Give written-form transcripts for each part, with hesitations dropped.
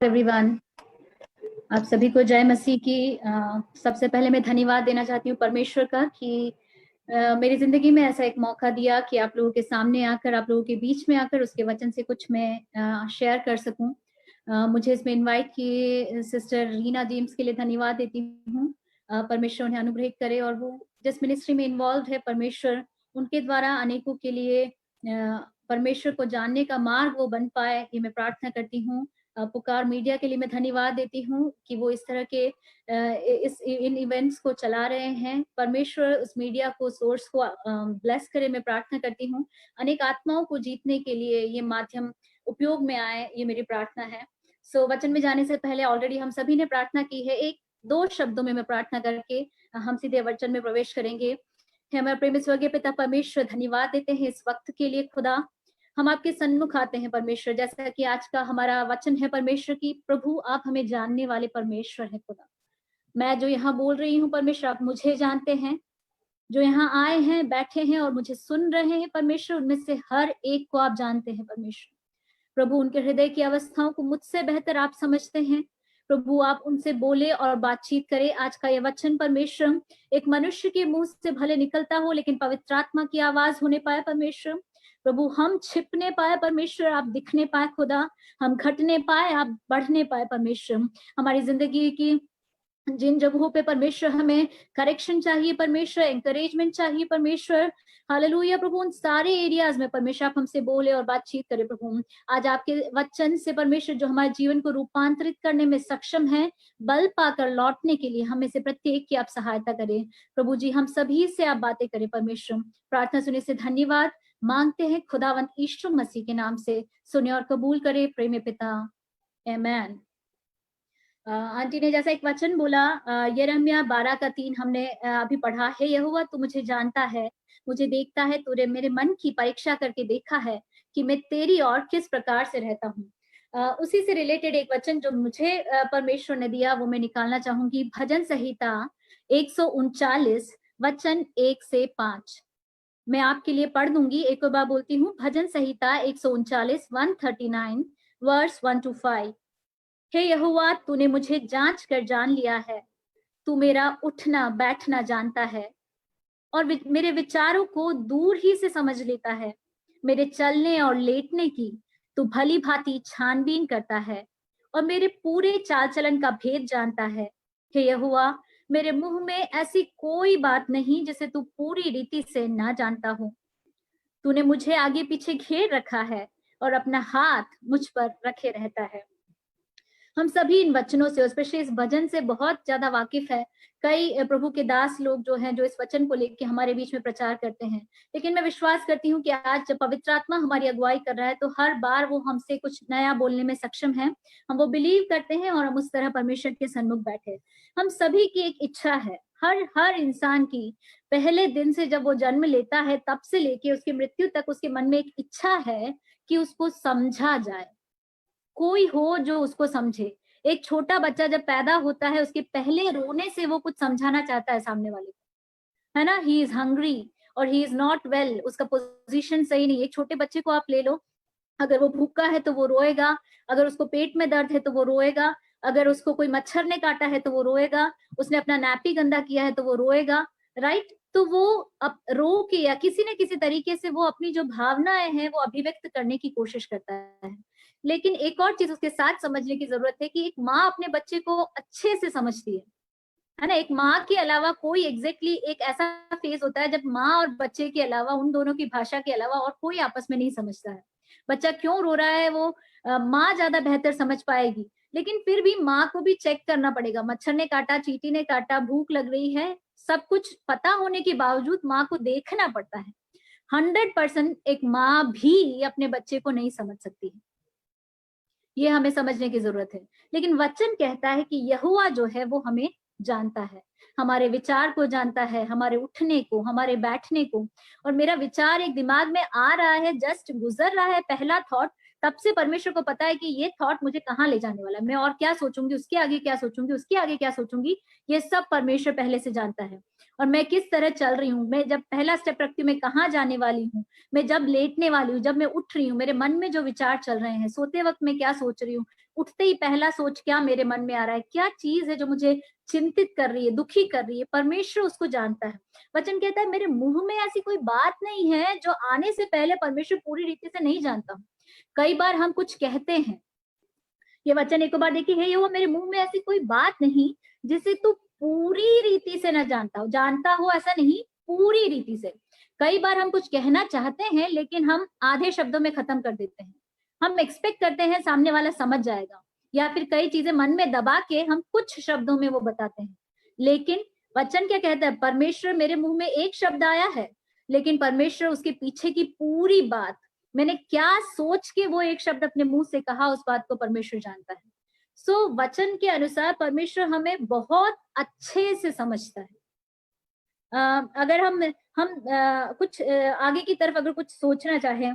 Everyone, आप सभी को जय मसीह की। सबसे पहले मैं धन्यवाद देना चाहती हूँ परमेश्वर का कि मेरी जिंदगी में ऐसा एक मौका दिया कि आप लोगों के सामने आकर, आप लोगों के बीच में आकर उसके वचन से कुछ मैं शेयर कर सकूं। मुझे इसमें इनवाइट किए सिस्टर रीना जेम्स के लिए धन्यवाद देती हूँ। परमेश्वर उन्हें अनुग्रहित करे और वो जिस मिनिस्ट्री में इन्वॉल्व है, परमेश्वर उनके द्वारा अनेकों के लिए परमेश्वर को जानने का मार्ग वो बन पाए, ये मैं प्रार्थना करती हूँ। पुकार मीडिया के लिए मैं धन्यवाद देती हूँ कि वो इस तरह के इन इवेंट्स को चला रहे हैं। परमेश्वर उस मीडिया को, सोर्स को ब्लेस करे, मैं प्रार्थना करती हूँ। अनेक आत्माओं को जीतने के लिए ये माध्यम उपयोग में आए, ये मेरी प्रार्थना है। वचन में जाने से पहले ऑलरेडी हम सभी ने प्रार्थना की है। एक दो शब्दों में मैं प्रार्थना करके हम सीधे वचन में प्रवेश करेंगे। हमारे प्रेमी स्वर्गीय पिता परमेश्वर, धन्यवाद देते हैं इस वक्त के लिए। खुदा, हम आपके सन्मुख आते हैं परमेश्वर, जैसा कि आज का हमारा वचन है परमेश्वर की, प्रभु आप हमें जानने वाले परमेश्वर है। खुदा, मैं जो यहाँ बोल रही हूँ परमेश्वर, आप मुझे जानते हैं। जो यहाँ आए हैं, बैठे हैं और मुझे सुन रहे हैं परमेश्वर, उनमें से हर एक को आप जानते हैं परमेश्वर। प्रभु, उनके हृदय की अवस्थाओं को मुझसे बेहतर आप समझते हैं। प्रभु, आप उनसे बोले और बातचीत करें। आज का यह वचन परमेश्वर एक मनुष्य के मुंह से भले निकलता हो, लेकिन पवित्र आत्मा की आवाज होने पाए परमेश्वर। प्रभु, हम छिपने पाए परमेश्वर, आप दिखने पाए खुदा। हम घटने पाए, आप बढ़ने पाए परमेश्वर। हमारी जिंदगी की जिन जगहों पे परमेश्वर हमें करेक्शन चाहिए परमेश्वर, एंकरेजमेंट चाहिए परमेश्वर, हालेलुया प्रभु, उन सारे एरियाज में परमेश्वर आप हमसे बोले और बातचीत करें प्रभु। आज आपके वचन से परमेश्वर जो हमारे जीवन को रूपांतरित करने में सक्षम है, बल पाकर लौटने के लिए हमें से प्रत्येक की आप सहायता करें प्रभु जी। हम सभी से आप बातें करें परमेश्वर। प्रार्थना सुनने से धन्यवाद मांगते हैं खुदावंत यीशु मसीह के नाम से, सुने और कबूल करे प्रेमी पिता, आमीन। आंटी ने जैसा एक वचन बोला, यिर्मयाह 12:3 हमने अभी पढ़ा है। यहोवा तू मुझे जानता है, मुझे देखता है, तूने मेरे मन की परीक्षा करके देखा है कि मैं तेरी और किस प्रकार से रहता हूँ। उसी से रिलेटेड एक वचन जो मुझे परमेश्वर ने दिया वो मैं निकालना चाहूंगी। भजन संहिता 139 वचन 1 से 5 मैं आपके लिए पढ़ दूंगी। एक बार बोलती हूँ। भजन संहिता 139 139 वर्स 1 to 5। हे यहोवा, तूने मुझे जांच कर जान लिया है, तू मेरा उठना बैठना जानता है और मेरे विचारों को दूर ही से समझ लेता है। मेरे चलने और लेटने की तू भली भांति छानबीन करता है और मेरे पूरे चाल चलन का भेद जानता है। हे यहोवा, मेरे मुंह में ऐसी कोई बात नहीं जिसे तू पूरी रीति से ना जानता हो। तूने मुझे आगे पीछे घेर रखा है और अपना हाथ मुझ पर रखे रहता है। हम सभी इन वचनों से, स्पेशली इस भजन से बहुत ज्यादा वाकिफ है। कई प्रभु के दास लोग जो हैं, जो इस वचन को लेकर हमारे बीच में प्रचार करते हैं। लेकिन मैं विश्वास करती हूँ कि आज जब पवित्र आत्मा हमारी अगुवाई कर रहा है तो हर बार वो हमसे कुछ नया बोलने में सक्षम है। हम वो बिलीव करते हैं और हम उस तरह परमेश्वर के सन्मुख बैठे। हम सभी की एक इच्छा है, हर इंसान की, पहले दिन से जब वो जन्म लेता है तब से लेके उसकी मृत्यु तक उसके मन में एक इच्छा है कि उसको समझा जाए, कोई हो जो उसको समझे। एक छोटा बच्चा जब पैदा होता है, उसके पहले रोने से वो कुछ समझाना चाहता है सामने वाले को, है ना। ही इज हंग्री और ही इज नॉट वेल, उसका पोजीशन सही नहीं। एक छोटे बच्चे को आप ले लो, अगर वो भूखा है तो वो रोएगा, अगर उसको पेट में दर्द है तो वो रोएगा, अगर उसको कोई मच्छर ने काटा है तो वो रोएगा, उसने अपना नैपी गंदा किया है तो वो रोएगा, राइट। तो वो अब रो के या किसी न किसी तरीके से वो अपनी जो भावनाएं हैं वो अभिव्यक्त करने की कोशिश करता है। लेकिन एक और चीज उसके साथ समझने की जरूरत है कि एक माँ अपने बच्चे को अच्छे से समझती है ना। एक माँ के अलावा कोई एग्जैक्टली एक ऐसा फेज होता है जब माँ और बच्चे के अलावा, उन दोनों की भाषा के अलावा और कोई आपस में नहीं समझता है। बच्चा क्यों रो रहा है वो माँ ज्यादा बेहतर समझ पाएगी, लेकिन फिर भी माँ को भी चेक करना पड़ेगा। मच्छर ने काटा, चींटी ने काटा, भूख लग रही है, सब कुछ पता होने के बावजूद माँ को देखना पड़ता है। 100% एक माँ भी अपने बच्चे को नहीं समझ सकती है, ये हमें समझने की जरूरत है। लेकिन वचन कहता है कि यहोवा जो है वो हमें जानता है, हमारे विचार को जानता है, हमारे उठने को, हमारे बैठने को। और मेरा विचार एक दिमाग में आ रहा है, जस्ट गुजर रहा है पहला थॉट, तब से परमेश्वर को पता है कि ये थॉट मुझे कहाँ ले जाने वाला है, मैं और क्या सोचूंगी, उसके आगे क्या सोचूंगी, उसके आगे क्या सोचूंगी, ये सब परमेश्वर पहले से जानता है। और मैं किस तरह चल रही हूँ, मैं जब पहला स्टेप रखती हूँ मैं कहाँ जाने वाली हूँ, मैं जब लेटने वाली हूँ, जब मैं उठ रही हूँ, मेरे मन में जो विचार चल रहे हैं, सोते वक्त मैं क्या सोच रही हूँ, उठते ही पहला सोच क्या मेरे मन में आ रहा है, क्या चीज है जो मुझे चिंतित कर रही है, दुखी कर रही है, परमेश्वर उसको जानता है। वचन कहता है मेरे मुंह में ऐसी कोई बात नहीं है जो आने से पहले परमेश्वर पूरी रीति से नहीं जानता। कई बार हम कुछ कहते हैं, ये वचन एक बार देखिए, हे यहोवा मेरे मुंह में ऐसी कोई बात नहीं जिसे तू पूरी रीति से न जानता हो ऐसा नहीं, पूरी रीति से। कई बार हम कुछ कहना चाहते हैं लेकिन हम आधे शब्दों में खत्म कर देते हैं, हम एक्सपेक्ट करते हैं सामने वाला समझ जाएगा, या फिर कई चीजें मन में दबा के हम कुछ शब्दों में वो बताते हैं। लेकिन वचन क्या कहता है, परमेश्वर मेरे मुंह में एक शब्द आया है लेकिन परमेश्वर उसके पीछे की पूरी बात, मैंने क्या सोच के वो एक शब्द अपने मुंह से कहा, उस बात को परमेश्वर जानता है। सो वचन के अनुसार परमेश्वर हमें बहुत अच्छे से समझता है। अगर हम कुछ आगे की तरफ अगर कुछ सोचना चाहें,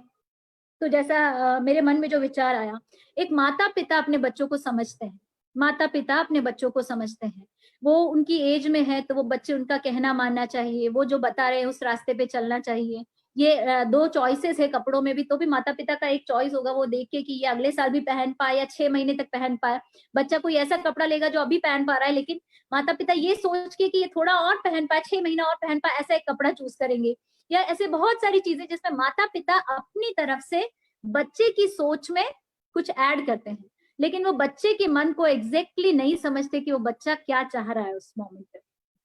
तो जैसा मेरे मन में जो विचार आया, एक माता पिता अपने बच्चों को समझते हैं, माता पिता अपने बच्चों को समझते हैं, वो उनकी एज में है तो वो बच्चे उनका कहना मानना चाहिए, वो जो बता रहे हैं उस रास्ते पे चलना चाहिए। ये दो चॉइसेस है कपड़ों में भी, तो भी माता पिता का एक चॉइस होगा, वो देख के कि ये अगले साल भी पहन पाए या 6 महीने तक पहन पाए। बच्चा कोई ऐसा कपड़ा लेगा जो अभी पहन पा रहा है, लेकिन माता पिता ये सोच के कि ये थोड़ा और पहन पाए, 6 महीना और पहन पाए, ऐसा एक कपड़ा चूज करेंगे। या ऐसे बहुत सारी चीजें जिसमें माता पिता अपनी तरफ से बच्चे की सोच में कुछ ऐड करते हैं, लेकिन वो बच्चे के मन को एग्जैक्टली नहीं समझते कि वो बच्चा क्या चाह रहा है उस मोमेंट पे।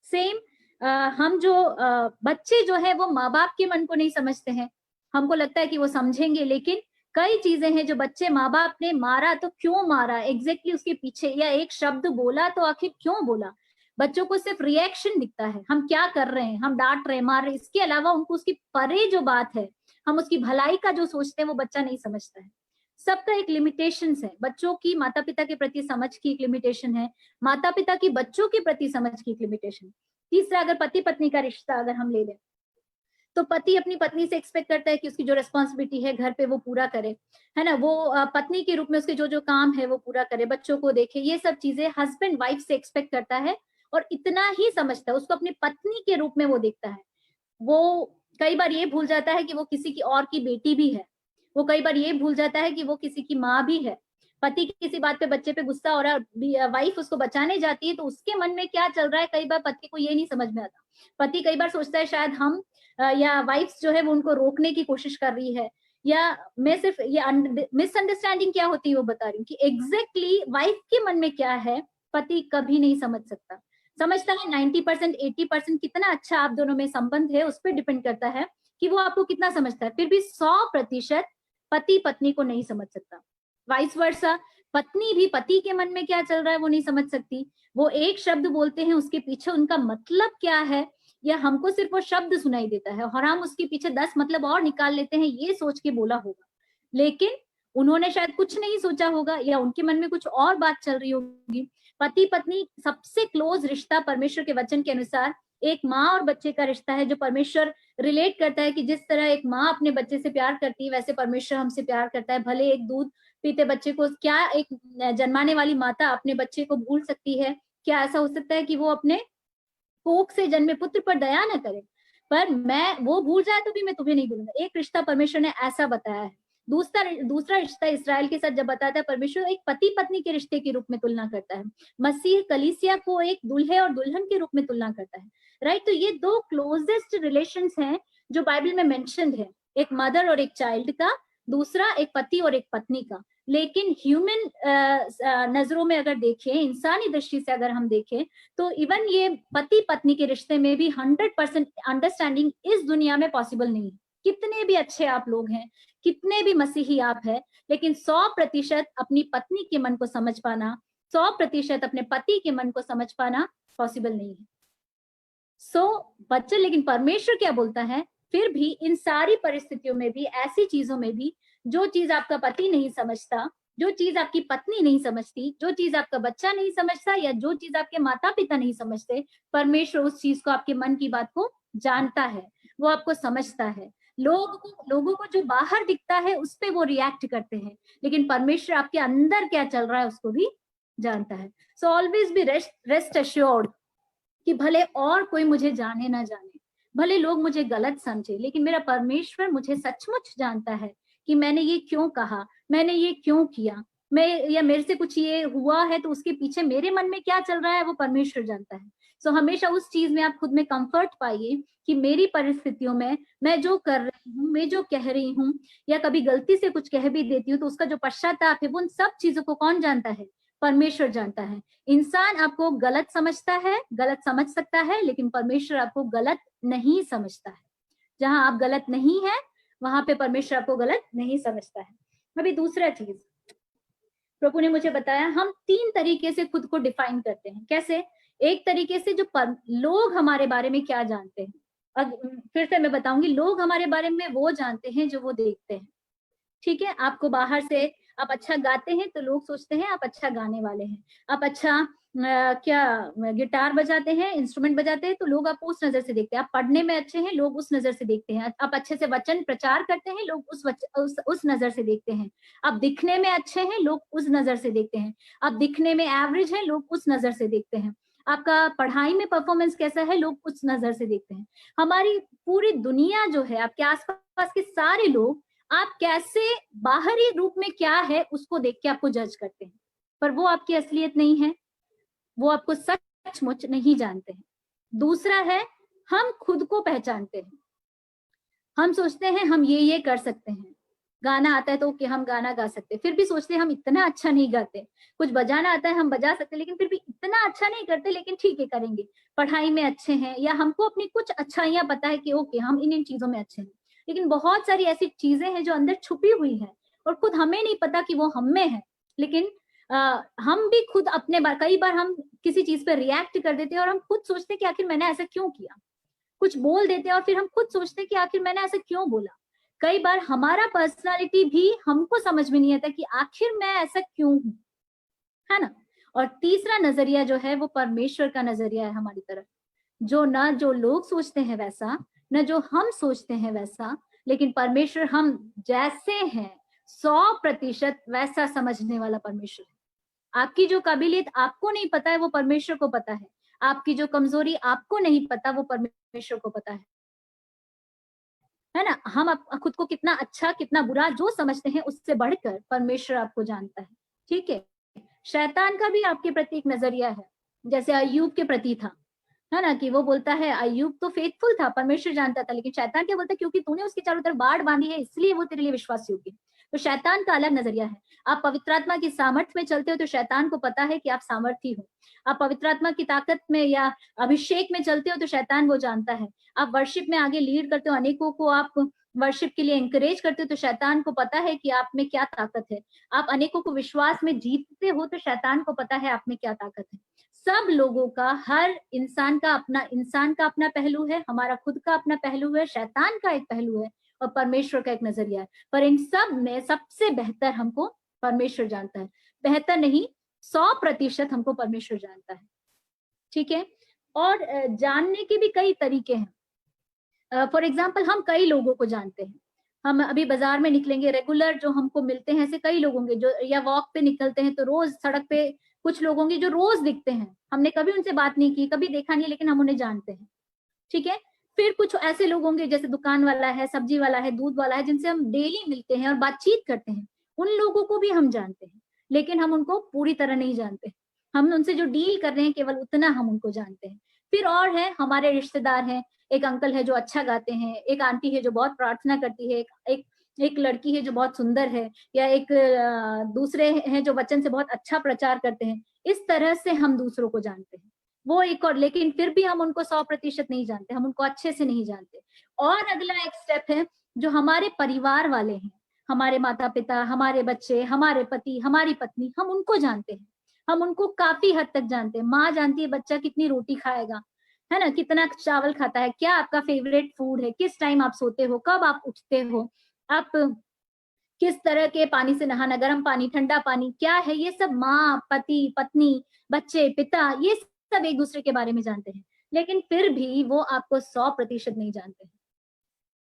सेम हम जो बच्चे जो है वो माँ बाप के मन को नहीं समझते हैं, हमको लगता है कि वो समझेंगे, लेकिन कई चीजें हैं जो बच्चे, माँ बाप ने मारा तो क्यों मारा एग्जैक्टली उसके पीछे, या एक शब्द बोला तो आखिर क्यों बोला। बच्चों को सिर्फ रिएक्शन दिखता है, हम क्या कर रहे हैं, हम डांट रहे हैं, मार रहे हैं, इसके अलावा उनको उसकी परे जो बात है, हम उसकी भलाई का जो सोचते हैं वो बच्चा नहीं समझता है। सबका एक लिमिटेशन है, बच्चों की माता पिता के प्रति समझ की एक लिमिटेशन है, माता पिता की बच्चों के प्रति समझ की एक लिमिटेशन। तीसरा, अगर पति पत्नी का रिश्ता अगर हम ले लें, तो पति अपनी पत्नी से एक्सपेक्ट करता है कि उसकी जो रिस्पॉन्सिबिलिटी है घर पे वो पूरा करे, है ना, वो पत्नी के रूप में उसके जो जो काम है वो पूरा करे, बच्चों को देखे, ये सब चीजें हस्बैंड वाइफ से एक्सपेक्ट करता है, और इतना ही समझता है, उसको अपनी पत्नी के रूप में वो देखता है। वो कई बार ये भूल जाता है कि वो किसी की और की बेटी भी है, वो कई बार ये भूल जाता है कि वो किसी की माँ भी है। पति की किसी बात पे बच्चे पे गुस्सा हो रहा है, वाइफ उसको बचाने जाती है, तो उसके मन में क्या चल रहा है कई बार पति को ये नहीं समझ में आता। पति कई बार सोचता है शायद हम या वाइफ जो है वो उनको रोकने की कोशिश कर रही है, या मैं सिर्फ ये मिसअंडरस्टैंडिंग क्या होती है वो बता रही हूँ कि एग्जैक्टली वाइफ के मन में क्या है पति कभी नहीं समझ सकता। समझता है 90% 80%, कितना अच्छा आप दोनों में संबंध है उस पर डिपेंड करता है कि वो आपको कितना समझता है, फिर भी 100% पति पत्नी को नहीं समझ सकता। वाइस वर्सा, पत्नी भी पति के मन में क्या चल रहा है वो नहीं समझ सकती। वो एक शब्द बोलते हैं, उसके पीछे उनका मतलब क्या है, या हमको सिर्फ वो शब्द सुनाई देता है और हम उसके पीछे 10 मतलब और निकाल लेते हैं, ये सोच के बोला होगा, लेकिन उन्होंने शायद कुछ नहीं सोचा होगा, या उनके मन में कुछ और बात चल रही होगी। पति पत्नी सबसे क्लोज रिश्ता परमेश्वर के वचन के अनुसार एक माँ और बच्चे का रिश्ता है, जो परमेश्वर रिलेट करता है कि जिस तरह एक माँ अपने बच्चे से प्यार करती है वैसे परमेश्वर हमसे प्यार करता है। भले एक दूध पीते बच्चे को, क्या एक जन्माने वाली माता अपने बच्चे को भूल सकती है? क्या ऐसा हो सकता है कि वो अपने कोख से जन्मे पुत्र पर दया न करे? पर मैं, वो भूल जाए तो भी मैं तुम्हें नहीं भूलूंगा। एक रिश्ता परमेश्वर ने ऐसा बताया है। दूसरा रिश्ता इसराइल के साथ जब बताता है, परमेश्वर एक पति पत्नी के रिश्ते के रूप में तुलना करता है। मसीह कलीसिया को एक दूल्हे और दुल्हन के रूप में तुलना करता है, राइट। तो ये दो क्लोजेस्ट रिलेशंस हैं जो बाइबल में मेंशन्ड है, एक मदर और एक चाइल्ड का, दूसरा एक पति और एक पत्नी का। लेकिन ह्यूमन नजरों में अगर देखें, इंसानी दृष्टि से अगर हम देखें, तो इवन ये पति पत्नी के रिश्ते में भी 100% अंडरस्टैंडिंग इस दुनिया में पॉसिबल नहीं है। कितने भी अच्छे आप लोग हैं, कितने भी मसीही आप हैं, लेकिन 100% अपनी पत्नी के मन को समझ पाना, 100% अपने पति के मन को समझ पाना पॉसिबल नहीं है। बच्चे, लेकिन परमेश्वर क्या बोलता है, फिर भी इन सारी परिस्थितियों में भी, ऐसी चीजों में भी, जो चीज आपका पति नहीं समझता, जो चीज आपकी पत्नी नहीं समझती, जो चीज आपका बच्चा नहीं समझता, या जो चीज आपके माता पिता नहीं समझते, परमेश्वर उस चीज को, आपके मन की बात को जानता है, वो आपको समझता है। लोगों को जो बाहर दिखता है उस पे वो रिएक्ट करते हैं, लेकिन परमेश्वर आपके अंदर क्या चल रहा है उसको भी जानता है। So always be rest assured कि भले और कोई मुझे जाने ना जाने, भले लोग मुझे गलत समझे, लेकिन मेरा परमेश्वर मुझे सचमुच जानता है कि मैंने ये क्यों कहा, मैंने ये क्यों किया, या मेरे से कुछ ये हुआ है तो उसके पीछे मेरे मन में क्या चल रहा है वो परमेश्वर जानता है। सो हमेशा उस चीज में आप खुद में कंफर्ट पाइए कि मेरी परिस्थितियों में मैं जो कर रही हूँ, मैं जो कह रही हूँ, या कभी गलती से कुछ कह भी देती हूँ तो उसका जो पश्चाताप है वो उन सब चीजों को कौन जानता है? परमेश्वर जानता है। इंसान आपको गलत समझता है, गलत समझ सकता है, लेकिन परमेश्वर आपको गलत नहीं समझता है। जहां आप गलत नहीं है वहां पे परमेश्वर आपको गलत नहीं समझता है। अभी दूसरा चीज प्रभु ने मुझे बताया, हम 3 तरीके से खुद को डिफाइन करते हैं। कैसे? एक तरीके से जो लोग हमारे बारे में क्या जानते हैं। फिर से मैं बताऊंगी, लोग हमारे बारे में वो जानते हैं जो वो देखते हैं। ठीक है, आपको बाहर से आप अच्छा गाते हैं तो लोग सोचते हैं आप अच्छा गाने वाले हैं। आप अच्छा क्या गिटार बजाते हैं, इंस्ट्रूमेंट बजाते हैं तो लोग आपको उस नजर से देखते हैं। आप पढ़ने में अच्छे हैं, लोग उस नजर से देखते हैं। आप अच्छे से वचन प्रचार करते हैं, लोग उस नजर से देखते हैं। आप दिखने में अच्छे हैं, लोग उस नजर से देखते हैं। आप दिखने में एवरेज हैं, लोग उस नजर से देखते हैं। आपका पढ़ाई में परफॉर्मेंस कैसा है, लोग उस नजर से देखते हैं। हमारी पूरी दुनिया जो है, आपके आसपास के सारे लोग आप कैसे बाहरी रूप में क्या है उसको देख के आपको जज करते हैं, पर वो आपकी असलियत नहीं है, वो आपको सचमुच नहीं जानते हैं। दूसरा है, हम खुद को पहचानते हैं। हम सोचते हैं हम ये कर सकते हैं, गाना आता है तो कि हम गाना गा सकते हैं, फिर भी सोचते हैं हम इतना अच्छा नहीं गाते। कुछ बजाना आता है हम बजा सकते हैं, लेकिन फिर भी इतना अच्छा नहीं करते, लेकिन ठीक है करेंगे। पढ़ाई में अच्छे हैं, या हमको अपनी कुछ अच्छाइयां पता है कि ओके हम इन चीजों में अच्छे हैं, लेकिन बहुत सारी ऐसी चीजें हैं जो अंदर छुपी हुई है और खुद हमें नहीं पता कि वो हम में है। लेकिन हम भी खुद अपने कई बार हम किसी चीज पर रिएक्ट कर देते हैं और हम खुद सोचते हैं कि आखिर मैंने ऐसा क्यों किया। कुछ बोल देते हैं और फिर हम खुद सोचते हैं कि आखिर मैंने ऐसा क्यों बोला। कई बार हमारा पर्सनालिटी भी हमको समझ में नहीं आता कि आखिर मैं ऐसा क्यों हूं, है ना। और तीसरा नजरिया जो है वो परमेश्वर का नजरिया है हमारी तरफ, जो लोग सोचते हैं वैसा, न जो हम सोचते हैं वैसा, लेकिन परमेश्वर हम जैसे हैं 100% वैसा समझने वाला परमेश्वर है। आपकी जो काबिलियत आपको नहीं पता है वो परमेश्वर को पता है। आपकी जो कमजोरी आपको नहीं पता वो परमेश्वर को पता है ना। हम खुद को कितना अच्छा कितना बुरा जो समझते हैं उससे बढ़कर परमेश्वर आपको जानता है। ठीक है, शैतान का भी आपके प्रति एक नजरिया है, जैसे अय्यूब के प्रति था, है ना, कि वो बोलता है अय्यूब तो फेथफुल था, परमेश्वर जानता था, लेकिन शैतान क्या बोलता है, क्योंकि तूने उसके चारों तरफ बाढ़ बांधी है इसलिए वो तेरे लिए विश्वास योग्य है। तो शैतान का अलग नजरिया है। आप पवित्र आत्मा की सामर्थ्य में चलते हो तो शैतान को पता है कि आप सामर्थी हो। आप पवित्र आत्मा की ताकत में या अभिषेक में चलते हो तो शैतान वो जानता है। आप वर्शिप में आगे लीड करते हो, अनेकों को आप वर्शिप के लिए एंकरेज करते हो तो शैतान को पता है कि आप में क्या ताकत है। आप अनेकों को विश्वास में जीतते हो तो शैतान को पता है आप में क्या ताकत है। सब लोगों का, हर इंसान का अपना पहलू है, हमारा खुद का अपना पहलू है, शैतान का एक पहलू है और परमेश्वर का एक नजरिया है। पर इन सब में सबसे बेहतर हमको परमेश्वर जानता है। बेहतर नहीं, 100% हमको परमेश्वर जानता है। ठीक है, और जानने के भी कई तरीके हैं। फॉर एग्जाम्पल, हम कई लोगों को जानते हैं। हम अभी बाजार में निकलेंगे, रेगुलर जो हमको मिलते हैं ऐसे कई लोग होंगे जो, या वॉक पे निकलते हैं तो रोज सड़क पे कुछ लोग होंगे जो रोज दिखते हैं, हमने कभी उनसे बात नहीं की, कभी देखा नहीं, लेकिन हम उन्हें जानते हैं। ठीक है, फिर कुछ ऐसे लोग होंगे जैसे दुकान वाला है, सब्जी वाला है, दूध वाला है, जिनसे हम डेली मिलते हैं और बातचीत करते हैं। उन लोगों को भी हम जानते हैं, लेकिन हम उनको पूरी तरह नहीं जानते। हम उनसे जो डील कर रहे हैं केवल उतना हम उनको जानते हैं। फिर और है हमारे रिश्तेदार हैं, एक अंकल है जो अच्छा गाते हैं, एक आंटी है जो बहुत प्रार्थना करती है, एक लड़की है जो बहुत सुंदर है, या एक दूसरे हैं जो वचन से बहुत अच्छा प्रचार करते हैं। इस तरह से हम दूसरों को जानते हैं। वो एक और, लेकिन फिर भी हम उनको 100% नहीं जानते, हम उनको अच्छे से नहीं जानते। और अगला एक स्टेप है जो हमारे परिवार वाले हैं, हमारे माता पिता, हमारे बच्चे, हमारे पति, हमारी पत्नी, हम उनको जानते हैं। हम उनको काफी हद तक जानते हैं। माँ जानती है बच्चा कितनी रोटी खाएगा, है ना, कितना चावल खाता है, क्या आपका फेवरेट फूड है, किस टाइम आप सोते हो, कब आप उठते हो, आप किस तरह के पानी से नहाना, गर्म पानी, ठंडा पानी क्या है, ये सब माँ, पति, पत्नी, बच्चे, पिता, ये सब एक दूसरे के बारे में जानते हैं। लेकिन फिर भी वो आपको 100% नहीं जानते हैं।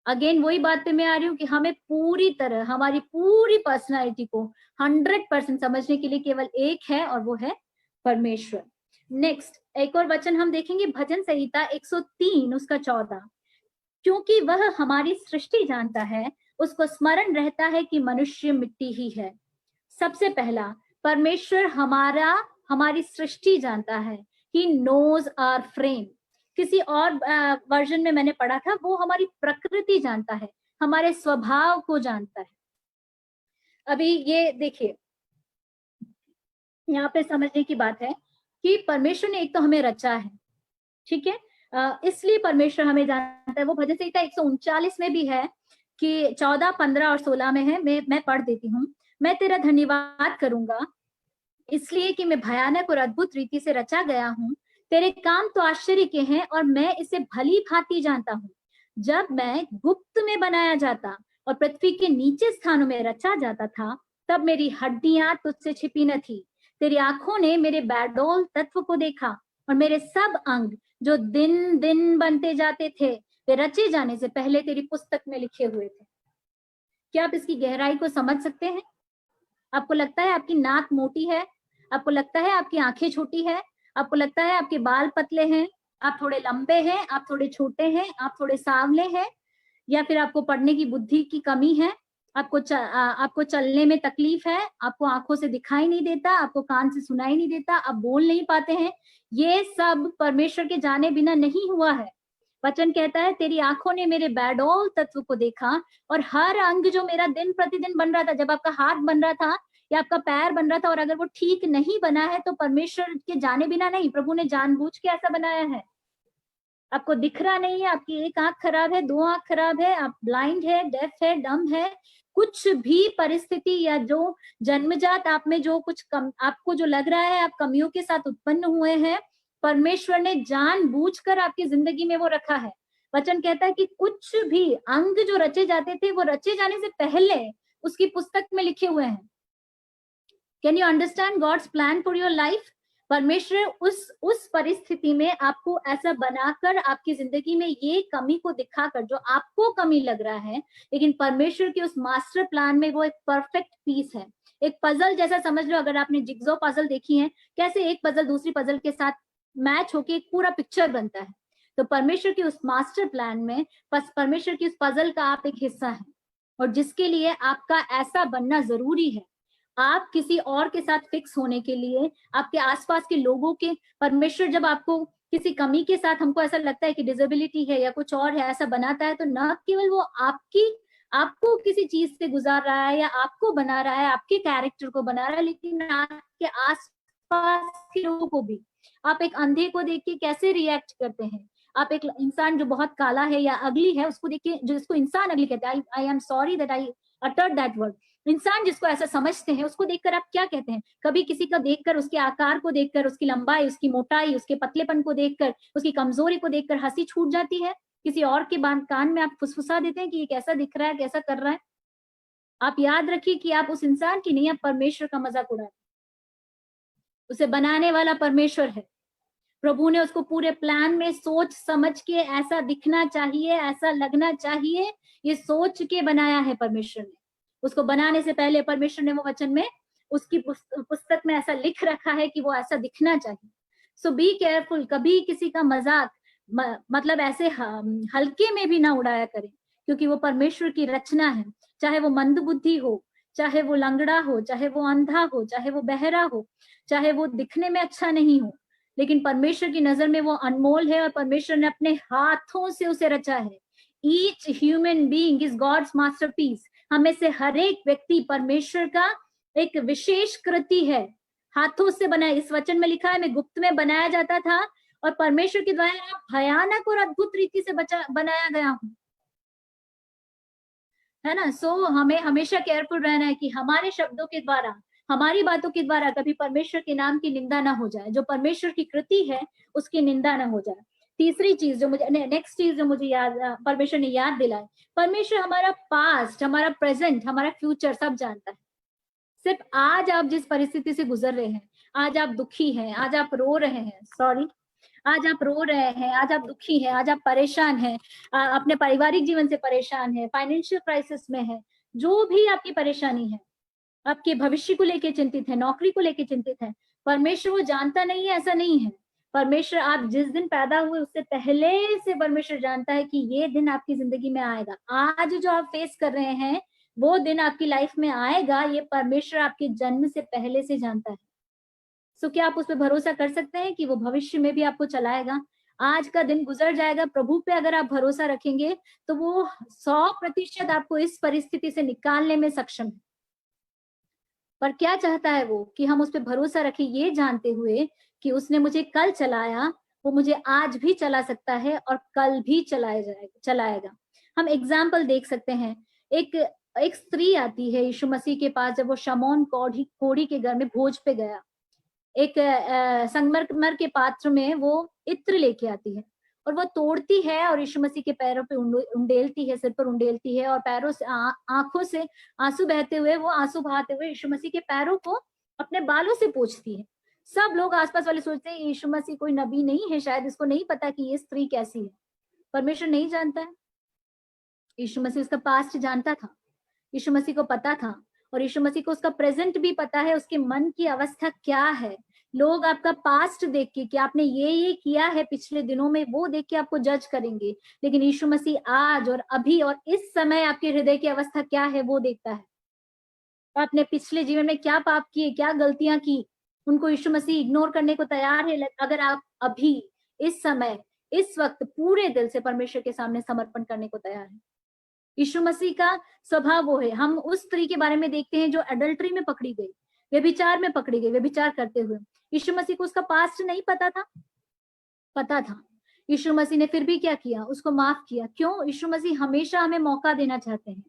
अगेन वही बात पे मैं आ रही हूँ कि हमें पूरी तरह हमारी पूरी पर्सनालिटी को 100% समझने के लिए केवल एक है, और वो है परमेश्वर। नेक्स्ट एक और वचन हम देखेंगे, भजन संहिता 103 उसका 14। क्योंकि वह हमारी सृष्टि जानता है, उसको स्मरण रहता है कि मनुष्य मिट्टी ही है। सबसे पहला, परमेश्वर हमारी सृष्टि जानता है। He knows our frame. किसी और वर्जन में मैंने पढ़ा था, वो हमारी प्रकृति जानता है, हमारे स्वभाव को जानता है। अभी ये देखिए, यहाँ पे समझने की बात है कि परमेश्वर ने एक तो हमें रचा है, ठीक है, इसलिए परमेश्वर हमें जानता है। वो भजन संहिता 139 में भी है कि 14, 15 और 16 में है। मैं पढ़ देती हूँ। मैं तेरा धन्यवाद करूंगा इसलिए कि मैं भयानक और अद्भुत रीति से रचा गया हूँ। तेरे काम तो आश्चर्य के हैं और मैं इसे भली भांति जानता हूँ। जब मैं गुप्त में बनाया जाता और पृथ्वी के नीचे स्थानों में रचा जाता था, तब मेरी हड्डियां तुझसे छिपी न थी। तेरी आंखों ने मेरे बैडोल तत्व को देखा, और मेरे सब अंग जो दिन दिन बनते जाते थे, वे रचे जाने से पहले तेरी पुस्तक में लिखे हुए थे। क्या आप इसकी गहराई को समझ सकते हैं? आपको लगता है आपकी नाक मोटी है? आपको लगता है आपकी आंखें छोटी है? आपको लगता है आपके बाल पतले हैं? आप थोड़े लंबे हैं? आप थोड़े छोटे हैं? आप थोड़े सांवले हैं? या फिर आपको पढ़ने की बुद्धि की कमी है? आपको चलने में तकलीफ है? आपको आंखों से दिखाई नहीं देता? आपको कान से सुनाई नहीं देता? आप बोल नहीं पाते हैं? ये सब परमेश्वर के जाने बिना नहीं हुआ है। वचन कहता है, तेरी आंखों ने मेरे बैडोल तत्व को देखा, और हर अंग जो मेरा दिन प्रतिदिन बन रहा था, जब आपका हाथ बन रहा था या आपका पैर बन रहा था, और अगर वो ठीक नहीं बना है तो परमेश्वर के जाने बिना नहीं, प्रभु ने जानबूझ के ऐसा बनाया है। आपको दिख रहा नहीं है, आपकी एक आंख खराब है, दो आंख खराब है, आप ब्लाइंड है, डेफ है, डम है, कुछ भी परिस्थिति या जो जन्मजात आप में जो कुछ कम आपको जो लग रहा है आप कमियों के साथ उत्पन्न हुए हैं, परमेश्वर ने जानबूझकर आपकी जिंदगी में वो रखा है। वचन कहता है कि कुछ भी अंग जो रचे जाते थे, वो रचे जाने से पहले उसकी पुस्तक में लिखे हुए हैं। Can you understand God's plan for your life? परमेश्वर उस परिस्थिति में आपको ऐसा बनाकर आपकी जिंदगी में ये कमी को दिखाकर, जो आपको कमी लग रहा है, लेकिन परमेश्वर के उस मास्टर प्लान में वो एक परफेक्ट पीस है। एक पजल जैसा समझ लो, अगर आपने जिग्सो पजल देखी है, कैसे एक पजल दूसरी पजल के साथ मैच होके एक पूरा पिक्चर बनता है। तो परमेश्वर के उस मास्टर प्लान में परमेश्वर की उस पजल का आप एक हिस्सा है, और जिसके लिए आपका ऐसा बनना जरूरी है। आप किसी और के साथ फिक्स होने के लिए, आपके आसपास के लोगों के, परमेश्वर जब आपको किसी कमी के साथ, हमको ऐसा लगता है कि डिसेबिलिटी है या कुछ और है, ऐसा बनाता है, तो न केवल वो आपको किसी चीज से गुजार रहा है या आपको बना रहा है, आपके कैरेक्टर को बना रहा है, लेकिन आपके आसपास के लोगों को भी। आप एक अंधे को देख के कैसे रिएक्ट करते हैं? आप एक इंसान जो बहुत काला है या अगली है उसको देख के, जो इसको इंसान अगली कहते हैं, I am sorry that I uttered that word, इंसान जिसको ऐसा समझते हैं उसको देखकर आप क्या कहते हैं? कभी किसी का देखकर, उसके आकार को देखकर, उसकी लंबाई, उसकी मोटाई, उसके पतलेपन को देखकर, उसकी कमजोरी को देखकर हंसी छूट जाती है? किसी और के कान में आप फुसफुसा देते हैं कि ये कैसा दिख रहा है, कैसा कर रहा है? आप याद रखिए कि आप उस इंसान की नहीं, आप परमेश्वर का मजाक उड़ा रहे हैं। उसे बनाने वाला परमेश्वर है। प्रभु ने उसको पूरे प्लान में सोच समझ के, ऐसा दिखना चाहिए, ऐसा लगना चाहिए, ये सोच के बनाया है परमेश्वर ने। उसको बनाने से पहले परमेश्वर ने वो वचन में, उसकी पुस्तक में ऐसा लिख रखा है कि वो ऐसा दिखना चाहिए। सो बी केयरफुल, कभी किसी का मजाक मतलब ऐसे हल्के में भी ना उड़ाया करें, क्योंकि वो परमेश्वर की रचना है। चाहे वो मंदबुद्धि हो, चाहे वो लंगड़ा हो, चाहे वो अंधा हो, चाहे वो बहरा हो, चाहे वो दिखने में अच्छा नहीं हो, लेकिन परमेश्वर की नजर में वो अनमोल है, और परमेश्वर ने अपने हाथों से उसे रचा है। Each human being is God's masterpiece. हमें से हर एक व्यक्ति परमेश्वर का एक विशेष कृति है, हाथों से बनाया। इस वचन में लिखा है, मैं गुप्त में बनाया जाता था और परमेश्वर के द्वारा भयानक और अद्भुत रीति से बनाया गया हूं, है ना। सो हमें हमेशा केयरफुल रहना है कि हमारे शब्दों के द्वारा, हमारी बातों के द्वारा कभी परमेश्वर के नाम की निंदा ना हो जाए। जो परमेश्वर की कृति है उसकी निंदा ना हो जाए। तीसरी चीज जो मुझे, नेक्स्ट चीज जो मुझे याद, परमेश्वर ने याद दिलाई, परमेश्वर हमारा पास्ट, हमारा प्रेजेंट, हमारा फ्यूचर सब जानता है। सिर्फ आज आप जिस परिस्थिति से गुजर रहे हैं, आज आप दुखी हैं, आज आप रो रहे हैं, सॉरी, आज आप रो रहे हैं, आज आप दुखी हैं, आज आप परेशान हैं, अपने पारिवारिक जीवन से परेशान हैं, फाइनेंशियल क्राइसिस में हैं, जो भी आपकी परेशानी है, आपके भविष्य को लेके चिंतित है, नौकरी को लेके चिंतित है, परमेश्वर वो जानता नहीं है, ऐसा नहीं है। परमेश्वर आप जिस दिन पैदा हुए उससे पहले से परमेश्वर जानता है कि ये दिन आपकी जिंदगी में आएगा। आज जो आप फेस कर रहे हैं वो दिन आपकी लाइफ में आएगा, ये परमेश्वर आपके जन्म से पहले से जानता है। सो क्या आप उस पर भरोसा कर सकते हैं कि वो भविष्य में भी आपको चलाएगा? आज का दिन गुजर जाएगा, प्रभु पे अगर आप भरोसा रखेंगे तो वो 100% आपको इस परिस्थिति से निकालने में सक्षम है। पर क्या चाहता है वो कि हम उस पर भरोसा रखें, ये जानते हुए कि उसने मुझे कल चलाया, वो मुझे आज भी चला सकता है और कल भी चलाएगा। हम एग्जाम्पल देख सकते हैं। एक स्त्री आती है यीशु मसीह के पास जब वो शमौन कोढ़ी के घर में भोज पे गया। एक संगमरमर के पात्र में वो इत्र लेके आती है और वो तोड़ती है और यीशु मसीह के पैरों पे उंडेलती है, सिर पर उंडेलती है और पैरों से आंखों से आंसू बहते हुए, वो आंसू बहाते हुए यीशु मसीह के पैरों को अपने बालों से पोंछती है। सब लोग आसपास वाले सोचते हैं यीशु मसीह कोई नबी नहीं है, शायद इसको नहीं पता कि ये स्त्री कैसी है। परमेश्वर नहीं जानता है? यीशु मसीह उसका पास्ट जानता था, यीशु मसीह को पता था, और यीशु मसीह को उसका प्रेजेंट भी पता है, उसके मन की अवस्था क्या है। लोग आपका पास्ट देख के कि आपने ये किया है पिछले दिनों में, वो देख के आपको जज करेंगे, लेकिन यीशु मसीह आज और अभी और इस समय आपके हृदय की अवस्था क्या है वो देखता है। आपने पिछले जीवन में क्या पाप किए, क्या गलतियां की, उनको यीशु मसीह इग्नोर करने को तैयार है अगर आप अभी इस समय इस वक्त पूरे दिल से परमेश्वर के सामने समर्पण करने को तैयार है। यीशु मसीह का स्वभाव वो है। हम उस स्त्री के बारे में देखते हैं जो एडल्ट्री में पकड़ी गई, व्यभिचार में पकड़ी गई, व्यभिचार करते हुए। यीशु मसीह को उसका पास्ट नहीं पता था? पता था। यीशु मसीह ने फिर भी क्या किया? उसको माफ किया। क्यों? यीशु मसीह हमेशा हमें मौका देना चाहते हैं।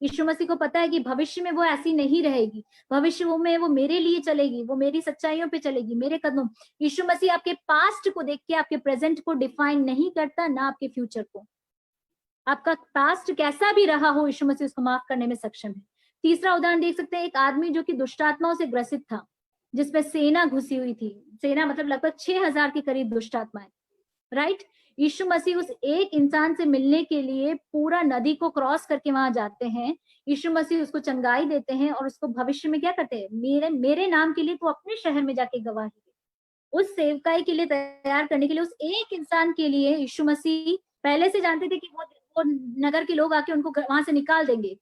यीशु मसीह को पता है कि भविष्य में वो ऐसी नहीं रहेगी, भविष्य में वो मेरे लिए चलेगी, वो मेरी सच्चाइयों पे चलेगी, मेरे कदम। यीशु मसीह आपके पास्ट को देख के आपके प्रेजेंट को डिफाइन नहीं करता, ना आपके फ्यूचर को। आपका पास्ट कैसा भी रहा हो, यीशु मसीह उसको माफ करने में सक्षम है। तीसरा उदाहरण देख सकते हैं, एक आदमी जो कि दुष्ट आत्माओं से ग्रसित था, जिसमें सेना घुसी हुई थी। सेना मतलब लगभग 6000 के करीब दुष्ट आत्माएं, राइट। यीशु मसीह उस एक इंसान से मिलने के लिए पूरा नदी को क्रॉस करके वहां जाते हैं। यीशु मसीह उसको चंगाई देते हैं और उसको भविष्य में क्या करते हैं? मेरे नाम के लिए तो अपने शहर में जाके गवाही दे। उस सेवकाई के लिए तैयार करने के लिए, उस एक इंसान के लिए यीशु मसीह पहले से जानते थे कि वो नगर के लोग आके उनको वहां से निकाल देंगे।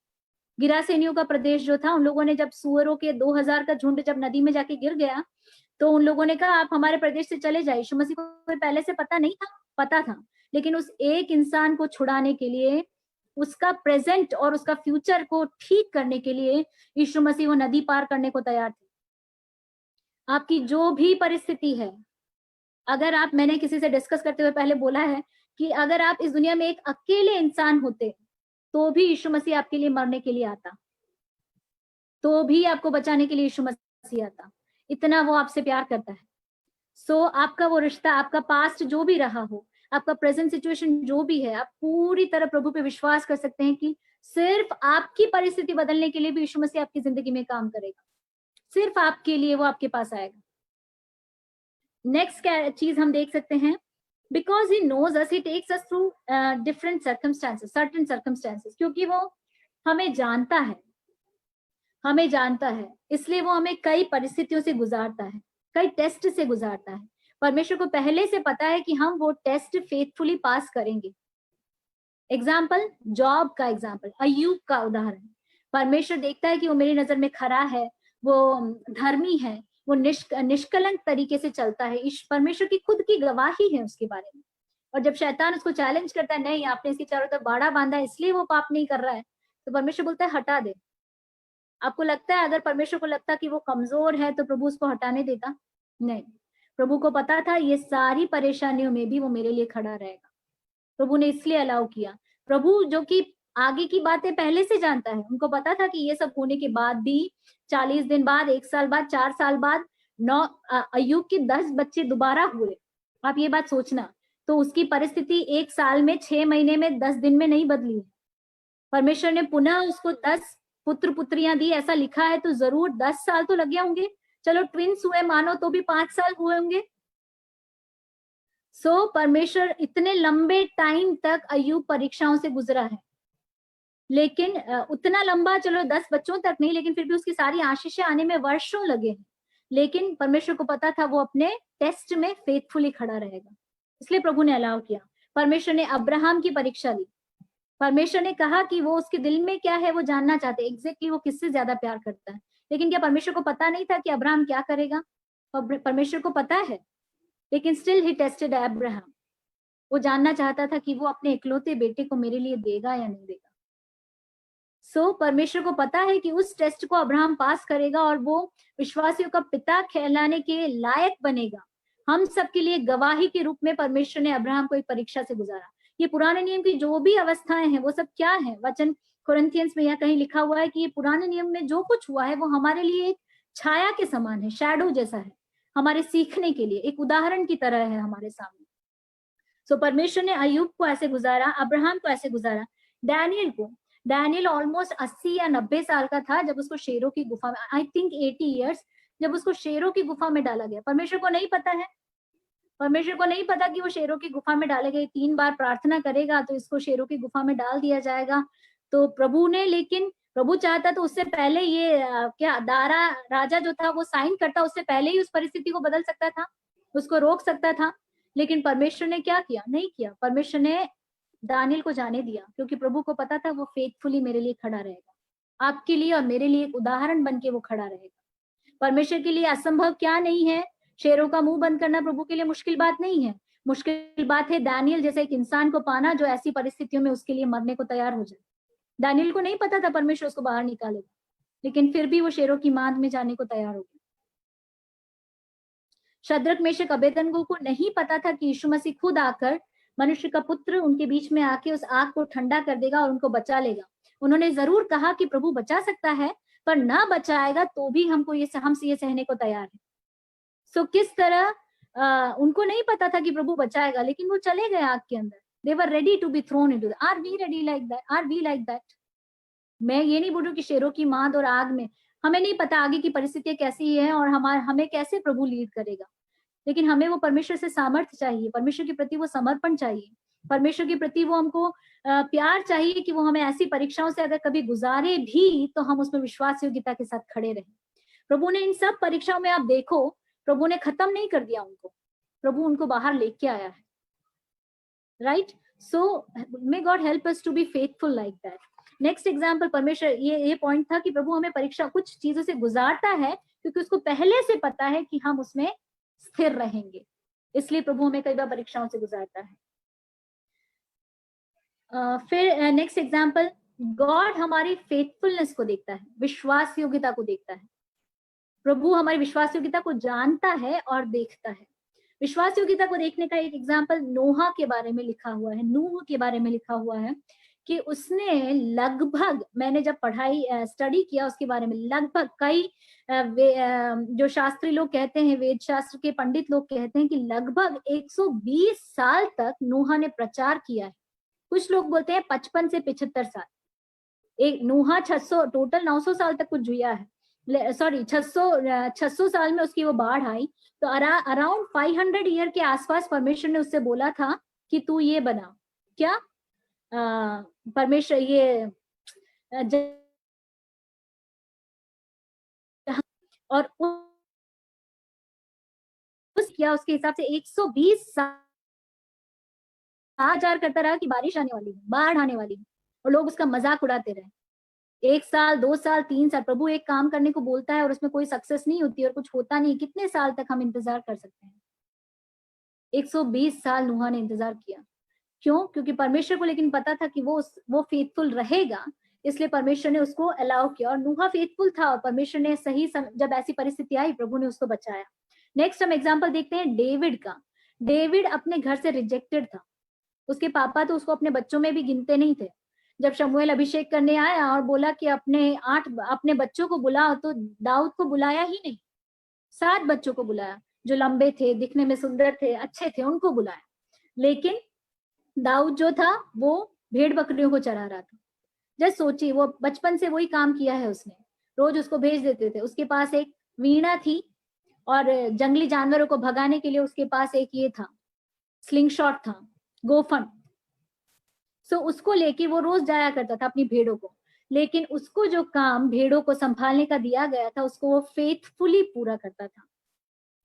गिरासेनियों का प्रदेश जो था, उन लोगों ने जब सुअरों के 2000 का झुंड जब नदी में जाके गिर गया, तो उन लोगों ने कहा आप हमारे प्रदेश से चले जाइए। यीशु मसीह को पहले से पता नहीं था? पता था, लेकिन उस एक इंसान को छुड़ाने के लिए, उसका प्रेजेंट और उसका फ्यूचर को ठीक करने के लिए यीशु मसीह वो नदी पार करने को तैयार थे। आपकी जो भी परिस्थिति है, अगर आप, मैंने किसी से डिस्कस करते हुए पहले बोला है कि अगर आप इस दुनिया में एक अकेले इंसान होते तो भी यीशु मसीह आपके लिए मरने के लिए आता, तो भी आपको बचाने के लिए यीशु मसीह आता। इतना वो आपसे प्यार करता है। सो आपका वो रिश्ता, आपका पास्ट जो भी रहा हो, आपका प्रेजेंट सिचुएशन जो भी है, आप पूरी तरह प्रभु पे विश्वास कर सकते हैं कि सिर्फ आपकी परिस्थिति बदलने के लिए भी यीशु मसीह आपकी जिंदगी में काम करेगा। सिर्फ आपके लिए वो आपके पास आएगा। नेक्स्ट चीज हम देख सकते हैं, because he knows us, he takes us through different circumstances, certain circumstances, क्योंकि वो हमें जानता है, हमें जानता है, इसलिए वो हमें कई परिस्थितियों से गुजारता है, कई टेस्ट से गुजारता है। परमेश्वर को पहले से पता है कि हम वो टेस्ट फेथफुली पास करेंगे। एग्जाम्पल, जॉब का एग्जाम्पल, अय्यूब का उदाहरण। परमेश्वर देखता है कि वो मेरी नजर में खरा है, वो धर्मी है, वो निष्कलंक तरीके से चलता है। परमेश्वर की खुद की गवाही है उसके बारे में। और जब शैतान उसको चैलेंज करता है, नहीं आपने इसके चारों तरफ बाड़ा बांधा है इसलिए वो पाप नहीं कर रहा है, तो परमेश्वर बोलता है हटा दे। आपको लगता है अगर परमेश्वर को लगता कि वो कमजोर है तो प्रभु उसको हटाने देता? नहीं, प्रभु को पता था ये सारी परेशानियों में भी वो मेरे लिए खड़ा रहेगा। प्रभु ने इसलिए अलाउ किया। प्रभु जो कि आगे की बातें पहले से जानता है, उनको पता था कि ये सब होने के बाद भी 40 दिन बाद, 1 साल बाद, 4 साल बाद अय्यूब के 10 बच्चे दोबारा हुए। आप ये बात सोचना, तो उसकी परिस्थिति 1 साल में, 6 महीने में, 10 दिन में नहीं बदली। परमेश्वर ने पुनः उसको 10 पुत्र पुत्रियां दी, ऐसा लिखा है, तो जरूर 10 साल तो लगे होंगे। चलो ट्विंस हुए मानो तो भी 5 साल हुए होंगे। सो परमेश्वर इतने लंबे टाइम तक अय्यूब परीक्षाओं से गुजरा है, लेकिन उतना लंबा, चलो 10 बच्चों तक नहीं, लेकिन फिर भी उसकी सारी आशीषें आने में वर्षों लगे हैं। लेकिन परमेश्वर को पता था वो अपने टेस्ट में फेथफुली खड़ा रहेगा, इसलिए प्रभु ने अलाउ किया। परमेश्वर ने अब्राहम की परीक्षा ली। परमेश्वर ने कहा कि वो उसके दिल में क्या है वो जानना चाहते, एग्जैक्टली वो किससे ज्यादा प्यार करता है। लेकिन क्या परमेश्वर को पता नहीं था कि अब्राहम क्या करेगा? परमेश्वर को पता है, लेकिन स्टिल ही टेस्टेड अब्राहम। वो जानना चाहता था कि वो अपने इकलौते बेटे को मेरे लिए देगा या नहीं देगा। सो परमेश्वर को पता है कि उस टेस्ट को अब्राहम पास करेगा और वो विश्वासियों का पिता कहलाने के लायक बनेगा। हम सबके लिए गवाही के रूप में परमेश्वर ने अब्राहम को एक परीक्षा से गुजारा। ये पुराने नियम की जो भी अवस्थाएं हैं वो सब क्या है? वचन कोरिन्थियंस में यह कहीं लिखा हुआ है कि ये पुराने नियम में जो कुछ हुआ है वो हमारे लिए एक छाया के समान है, शैडो जैसा है, हमारे सीखने के लिए एक उदाहरण की तरह है हमारे सामने। सो परमेश्वर ने अय्यूब को ऐसे गुजारा, अब्राहम को ऐसे गुजारा, डैनियल ऑलमोस्ट 80 या 90 साल का था जब उसको शेरों की गुफा में, आई थिंक 80 इयर्स, जब उसको शेरों की गुफा में डाला गया। परमेश्वर को नहीं पता है, परमेश्वर को नहीं पता कि वो शेरों की गुफा में डाले गए। 3 बार प्रार्थना करेगा तो इसको शेरों की गुफा में डाल दिया जाएगा। तो प्रभु ने, लेकिन प्रभु चाहता तो उससे पहले ये क्या दारा राजा जो था वो साइन करता, उससे पहले ही उस परिस्थिति को बदल सकता था, उसको रोक सकता था। लेकिन परमेश्वर ने क्या किया? नहीं किया। परमेश्वर ने दानियल को जाने दिया, क्योंकि प्रभु को पता था वो फेथफुली मेरे लिए खड़ा रहेगा, आपके लिए और मेरे लिए एक उदाहरण बन के वो खड़ा रहेगा। परमेश्वर के लिए असंभव क्या नहीं है? शेरों का मुंह बंद करना प्रभु के लिए मुश्किल बात नहीं है। मुश्किल बात है दानियल जैसे एक इंसान को पाना जो ऐसी परिस्थितियों में उसके लिए मरने को तैयार हो जाए। दानियल को नहीं पता था परमेश्वर उसको बाहर निकालेगा, लेकिन फिर भी वो शेरों की मांद में जाने को तैयार हो गया। शद्रक मेशक अबेदनगो को नहीं पता था कि यीशु मसीह खुद आकर, मनुष्य का पुत्र उनके बीच में आके उस आग को ठंडा कर देगा और उनको बचा लेगा। उन्होंने जरूर कहा कि प्रभु बचा सकता है, पर ना बचाएगा तो भी हमसे ये सहने को तैयार है। सो किस तरह उनको नहीं पता था कि प्रभु बचाएगा, लेकिन वो चले गए आग के अंदर। They were ready to be thrown into that. Are we ready like that? Are we like that? मैं ये नहीं बोल रही कि शेरों की मांद और आग में, हमें नहीं पता आगे की परिस्थितियां कैसी है और हमें कैसे प्रभु लीड करेगा, लेकिन हमें वो परमेश्वर से सामर्थ्य चाहिए, परमेश्वर के प्रति वो समर्पण चाहिए, परमेश्वर के प्रति वो हमको प्यार चाहिए कि वो हमें ऐसी परीक्षाओं से अगर कभी गुजारे भी तो हम उसमें विश्वास योग्यता के साथ खड़े रहें। प्रभु ने इन सब परीक्षाओं में, आप देखो, प्रभु ने खत्म नहीं कर दिया उनको, प्रभु उनको बाहर लेके आया है। Right? So may God help us to be faithful like that. Next example, परमेश्वर, ये पॉइंट था कि प्रभु हमें परीक्षा कुछ चीजों से गुजारता है क्योंकि उसको पहले से पता है कि हम उसमें स्थिर रहेंगे, इसलिए प्रभु हमें कई बार परीक्षाओं से गुजारता है। फिर नेक्स्ट एग्जाम्पल, गॉड हमारी फेथफुलनेस को देखता है, विश्वास योग्यता को देखता है। प्रभु हमारी विश्वास योग्यता को जानता है और देखता है। विश्वास योग्यता को देखने का एक एग्जाम्पल नोहा के बारे में लिखा हुआ है, नूह के बारे में लिखा हुआ है कि उसने लगभग, मैंने जब पढ़ाई स्टडी किया उसके बारे में, लगभग कई जो शास्त्री लोग कहते हैं, वेद शास्त्र के पंडित लोग कहते हैं कि लगभग 120 साल तक नूहा ने प्रचार किया है। कुछ लोग बोलते हैं 55 से 75 साल। एक नूहा 600, टोटल 900 साल तक कुछ जिया है, सॉरी 600 साल में उसकी वो बाढ़ आई। तो अराउंड 500 ईयर के आसपास परमेश्वर ने उससे बोला था कि तू ये बना, क्या परमेश्वर ये और किया उसके हिसाब से 120 साल करता रहा कि बारिश आने वाली है, बाढ़ आने वाली है, और लोग उसका मजाक उड़ाते रहे। 1 साल, 2 साल, 3 साल, प्रभु एक काम करने को बोलता है और उसमें कोई सक्सेस नहीं होती और कुछ होता नहीं, कितने साल तक हम इंतजार कर सकते हैं? 120 साल नूहा ने इंतजार किया। क्यों? क्योंकि परमेश्वर को लेकिन पता था कि वो फेथफुल रहेगा, इसलिए परमेश्वर ने उसको अलाउ किया। और नूहा फेथफुल था और परमेश्वर ने जब ऐसी परिस्थिति आई प्रभु ने उसको बचाया। नेक्स्ट हम एग्जांपल देखते हैं डेविड का। डेविड अपने घर से रिजेक्टेड था, उसके पापा तो उसको अपने बच्चों में भी गिनते नहीं थे। जब शमूएल अभिषेक करने आया और बोला कि अपने बच्चों को बुलाओ, तो दाऊद को बुलाया ही नहीं, 7 बच्चों को बुलाया जो लंबे थे, दिखने में सुंदर थे, अच्छे थे, उनको बुलाया। लेकिन दाऊद जो था वो भेड़ बकरियों को चरा रहा था। जस्ट सोचिए, वो बचपन से वही काम किया है उसने, रोज उसको भेज देते थे। उसके पास एक वीणा थी और जंगली जानवरों को भगाने के लिए उसके पास एक ये था, स्लिंग शॉट था, गोफन। सो उसको लेके वो रोज जाया करता था अपनी भेड़ों को, लेकिन उसको जो काम भेड़ों को संभालने का दिया गया था उसको वो फेथफुली पूरा करता था।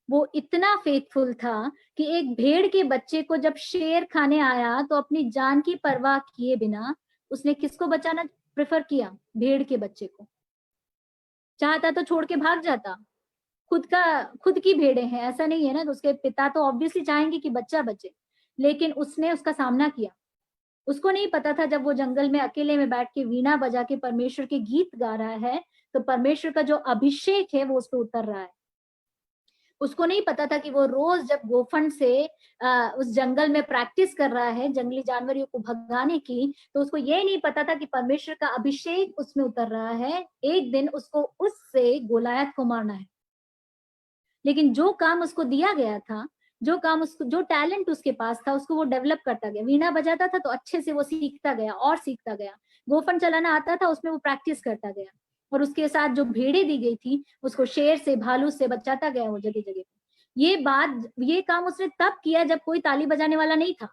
वो इतना फेथफुल था कि एक भेड़ के बच्चे को जब शेर खाने आया तो अपनी जान की परवाह किए बिना उसने किसको बचाना प्रेफर किया? भेड़ के बच्चे को। चाहता तो छोड़ के भाग जाता, खुद की भेड़े हैं, ऐसा नहीं है ना, उसके पिता तो ऑब्वियसली चाहेंगे कि बच्चा बचे, लेकिन उसने उसका सामना किया। उसको नहीं पता था जब वो जंगल में अकेले में बैठ के वीणा बजा के परमेश्वर के गीत गा रहा है तो परमेश्वर का जो अभिषेक है वो उस पर उतर रहा है। उसको नहीं पता था कि वो रोज जब गोफन से उस जंगल में प्रैक्टिस कर रहा है जंगली जानवरों को भगाने की, तो उसको ये नहीं पता था कि परमेश्वर का अभिषेक उसमें उतर रहा है। एक दिन उसको उससे गोलायत को मारना है, लेकिन जो काम उसको दिया गया था, जो काम उसको, जो टैलेंट उसके पास था, उसको वो डेवलप करता गया। वीणा बजाता था तो अच्छे से वो सीखता गया और सीखता गया। गोफन चलाना आता था, उसमें वो प्रैक्टिस करता गया, और उसके साथ जो भेड़े दी गई थी उसको शेर से, भालू से बचाता गया वो जगह जगह। ये काम उसने तब किया जब कोई ताली बजाने वाला नहीं था।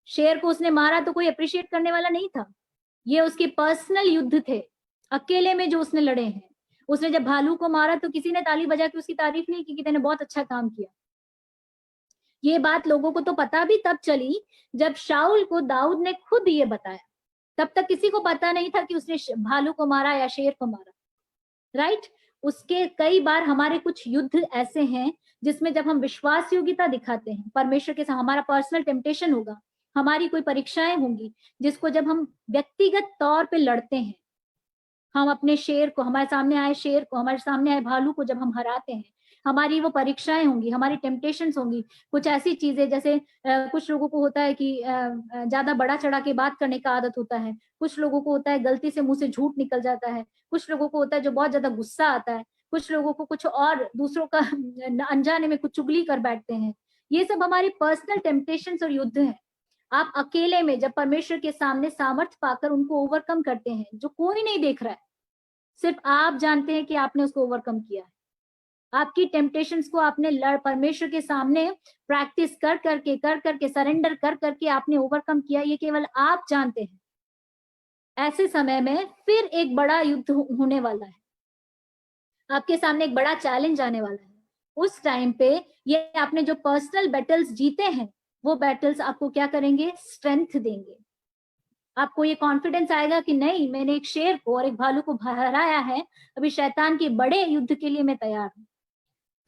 शेर को उसने मारा तो कोई अप्रिशिएट करने वाला नहीं था। ये उसके पर्सनल युद्ध थे, अकेले में जो उसने लड़े हैं। उसने जब भालू को मारा तो किसी ने ताली बजा के उसकी तारीफ नहीं की कि तूने बहुत अच्छा काम किया। ये बात लोगों को तो पता भी तब चली जब शाऊल को दाऊद ने खुद ये बताया। तब तक किसी को पता नहीं था कि उसने भालू को मारा या शेर को मारा, राइट। उसके कई बार हमारे कुछ युद्ध ऐसे हैं जिसमें जब हम विश्वास योग्यता दिखाते हैं परमेश्वर के साथ, हमारा पर्सनल टेम्पटेशन होगा, हमारी कोई परीक्षाएं होंगी जिसको जब हम व्यक्तिगत तौर पे लड़ते हैं, हम अपने शेर को, हमारे सामने आए शेर को, हमारे सामने आए भालू को जब हम हराते हैं, हमारी वो परीक्षाएं होंगी, हमारी टेम्पटेशंस होंगी। कुछ ऐसी चीजें जैसे कुछ लोगों को होता है कि ज्यादा बड़ा चढ़ा के बात करने का आदत होता है, कुछ लोगों को होता है गलती से मुंह से झूठ निकल जाता है, कुछ लोगों को होता है जो बहुत ज्यादा गुस्सा आता है, कुछ लोगों को कुछ और दूसरों का अनजाने में कुछ चुगली कर बैठते हैं। ये सब हमारी पर्सनल टेम्पटेशंस और युद्ध है। आप अकेले में जब परमेश्वर के सामने सामर्थ्य पाकर उनको ओवरकम करते हैं, जो कोई नहीं देख रहा है, सिर्फ आप जानते हैं कि आपने उसको ओवरकम किया है। आपकी टेम्पटेशंस को आपने परमेश्वर के सामने प्रैक्टिस कर करके सरेंडर कर करके आपने ओवरकम किया, ये केवल आप जानते हैं। ऐसे समय में फिर एक बड़ा युद्ध होने वाला है, आपके सामने एक बड़ा चैलेंज आने वाला है। उस टाइम पे ये आपने जो पर्सनल बैटल्स जीते हैं वो बैटल्स आपको क्या करेंगे? स्ट्रेंथ देंगे। आपको ये कॉन्फिडेंस आएगा कि नहीं, मैंने एक शेर को और एक भालू को हराया है, अभी शैतान के बड़े युद्ध के लिए मैं तैयार हूं।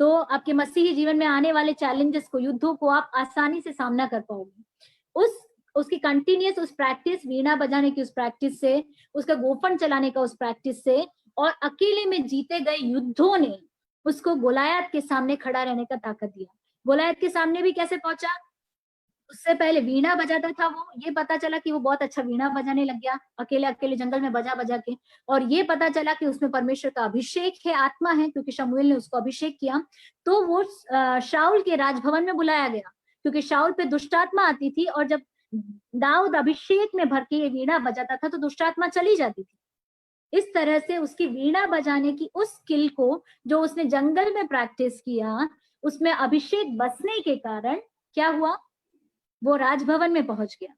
तो आपके मसीही जीवन में आने वाले चैलेंजेस को, युद्धों को आप आसानी से सामना कर पाओगे। उसकी कंटिन्यूस उस प्रैक्टिस, वीणा बजाने की उस प्रैक्टिस से, उसका गोफन चलाने का उस प्रैक्टिस से, और अकेले में जीते गए युद्धों ने उसको गोलायत के सामने खड़ा रहने का ताकत दिया। गोलायत के सामने भी कैसे पहुंचा? उससे पहले वीणा बजाता था वो, ये पता चला कि वो बहुत अच्छा वीणा बजाने लग गया अकेले अकेले जंगल में बजा बजा के, और ये पता चला कि उसमें परमेश्वर का अभिषेक है, आत्मा है, क्योंकि शमूएल ने उसको अभिषेक किया। तो वो शाऊल के राजभवन में बुलाया गया, क्योंकि शाऊल पे दुष्टात्मा आती थी, और जब दाऊद अभिषेक में भर के ये वीणा बजाता था तो दुष्टात्मा चली जाती थी। इस तरह से उसकी वीणा बजाने की उस स्किल को जो उसने जंगल में प्रैक्टिस किया, उसमें अभिषेक बसने के कारण क्या हुआ? वो राजभवन में पहुंच गया।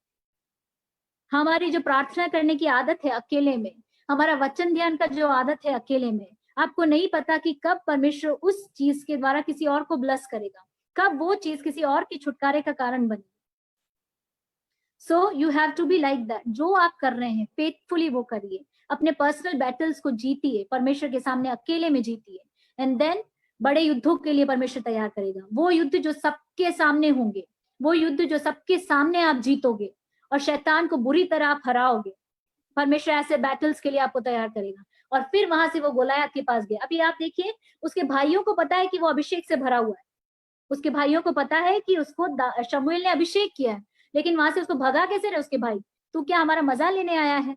हमारी जो प्रार्थना करने की आदत है अकेले में, हमारा वचन ध्यान का जो आदत है अकेले में, आपको नहीं पता कि कब परमेश्वर उस चीज के द्वारा किसी और को ब्लेस करेगा, कब वो चीज किसी और के छुटकारे का कारण बनेगी। So you have to be like that. जो आप कर रहे हैं फेथफुली वो करिए, अपने पर्सनल बैटल्स को जीतिए, परमेश्वर के सामने अकेले में जीतिए, एंड देन बड़े युद्धों के लिए परमेश्वर तैयार करेगा। वो युद्ध जो सबके सामने होंगे, वो युद्ध जो सबके सामने आप जीतोगे और शैतान को बुरी तरह आप हराओगे, परमेश्वर ऐसे बैटल्स के लिए आपको तैयार करेगा। और फिर वहां से वो गोलायत के पास गया। अभी आप देखिए, उसके भाइयों को पता है कि वो अभिषेक से भरा हुआ है, उसके भाइयों को पता है कि उसको शमूएल ने अभिषेक किया है, लेकिन वहां से उसको भगा कैसे रहे उसके भाई? तू क्या हमारा मजा लेने आया है?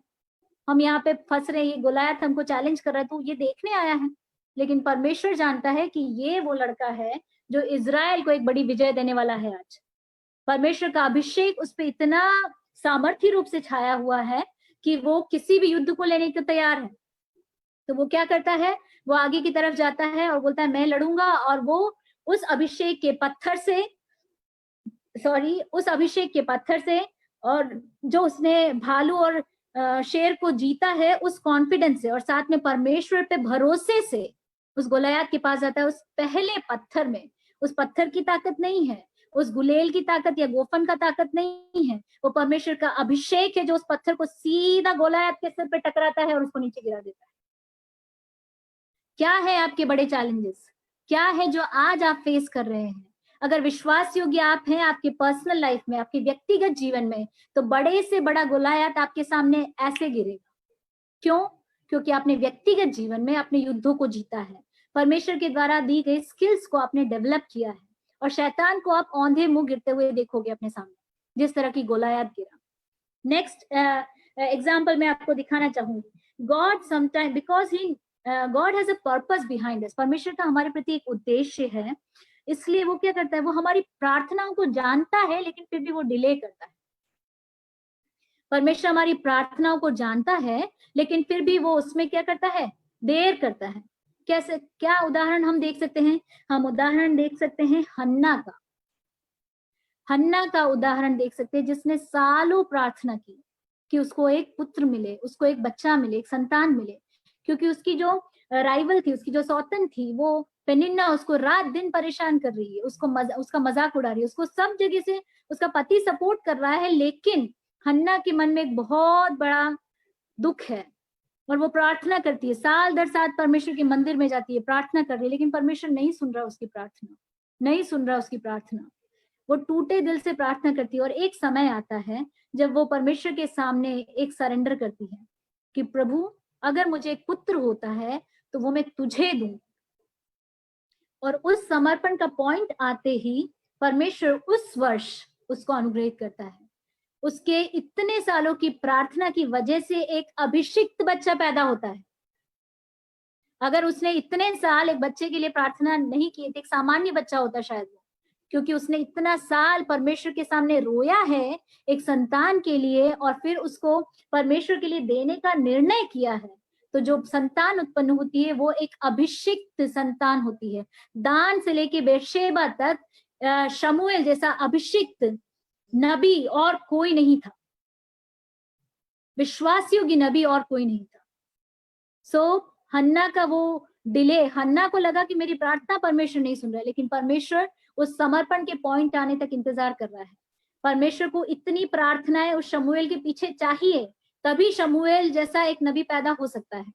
हम यहाँ पे फंस रहे हैं, गोलायत हमको चैलेंज कर रहा है, तू ये देखने आया है? लेकिन परमेश्वर जानता है कि ये वो लड़का है जो इजराइल को एक बड़ी विजय देने वाला है। आज परमेश्वर का अभिषेक उस पर इतना सामर्थ्य रूप से छाया हुआ है कि वो किसी भी युद्ध को लेने को तैयार है। तो वो क्या करता है? वो आगे की तरफ जाता है और बोलता है मैं लड़ूंगा, और वो उस अभिषेक के पत्थर से सॉरी उस अभिषेक के पत्थर से, और जो उसने भालू और शेर को जीता है उस कॉन्फिडेंस से, और साथ में परमेश्वर पे भरोसे से उस गोलायात के पास जाता है। उस पहले पत्थर में, उस पत्थर की ताकत नहीं है, उस गुलेल की ताकत या गोफन का ताकत नहीं है, वो परमेश्वर का अभिषेक है जो उस पत्थर को सीधा गोलायात के सिर पे टकराता है और उसको नीचे गिरा देता है। क्या है आपके बड़े चैलेंजेस? क्या है जो आज आप फेस कर रहे हैं? अगर विश्वास योग्य आप हैं आपके पर्सनल लाइफ में, आपके व्यक्तिगत जीवन में, तो बड़े से बड़ा गोलायात आपके सामने ऐसे गिरेगा। क्यों? क्योंकि आपने व्यक्तिगत जीवन में अपने युद्धों को जीता है, परमेश्वर के द्वारा दी गई स्किल्स को आपने डेवलप किया है, और शैतान को आप औंधे मुंह गिरते हुए देखोगे अपने सामने, जिस तरह की गोलायात गिरा। नेक्स्ट एग्जाम्पल मैं आपको दिखाना चाहूंगी। God sometime because he God has a purpose behind this, परमेश्वर का हमारे प्रति एक उद्देश्य है, इसलिए वो क्या करता है, वो हमारी प्रार्थनाओं को जानता है लेकिन फिर भी वो डिले करता है। परमेश्वर हमारी प्रार्थनाओं को जानता है लेकिन फिर भी वो उसमें क्या करता है, देर करता है। कैसे? क्या उदाहरण हम देख सकते हैं? हम उदाहरण देख सकते हैं हन्ना का। हन्ना का उदाहरण देख सकते हैं, जिसने सालों प्रार्थना की कि उसको एक पुत्र मिले, उसको एक बच्चा मिले, एक संतान मिले, क्योंकि उसकी जो राइवल थी, उसकी जो सौतन थी, वो पेनिन्ना उसको रात दिन परेशान कर रही है, उसका मजाक उड़ा रही है, उसको सब जगह से उसका पति सपोर्ट कर रहा है, लेकिन हन्ना के मन में एक बहुत बड़ा दुख है और वो प्रार्थना करती है, साल दर साल परमेश्वर के मंदिर में जाती है, प्रार्थना कर रही है, लेकिन परमेश्वर नहीं सुन रहा उसकी प्रार्थना, नहीं सुन रहा उसकी प्रार्थना। वो टूटे दिल से प्रार्थना करती है, और एक समय आता है जब वो परमेश्वर के सामने एक सरेंडर करती है कि प्रभु अगर मुझे एक पुत्र होता है तो वो मैं तुझे दूं। और उस समर्पण का पॉइंट आते ही परमेश्वर उस वर्ष उसको अनुग्रहित करता है। उसके इतने सालों की प्रार्थना की वजह से एक अभिषिक्त बच्चा पैदा होता है। अगर उसने इतने साल एक बच्चे के लिए प्रार्थना नहीं की, एक सामान्य बच्चा होता शायद वो, क्योंकि उसने इतना साल परमेश्वर के सामने रोया है एक संतान के लिए, और फिर उसको परमेश्वर के लिए देने का निर्णय किया है, तो जो संतान उत्पन्न होती है वो एक अभिषिक्त संतान होती है। दान से लेके बेर्शेबा तक शमूएल जैसा अभिषिक्त नबी और कोई नहीं था, विश्वास योग्य नबी और कोई नहीं था। सो हन्ना का वो डिले, हन्ना को लगा कि मेरी प्रार्थना परमेश्वर नहीं सुन रहा है, लेकिन परमेश्वर उस समर्पण के पॉइंट आने तक इंतजार कर रहा है। परमेश्वर को इतनी प्रार्थनाएं उस शमूएल के पीछे चाहिए, तभी शमूएल जैसा एक नबी पैदा हो सकता है।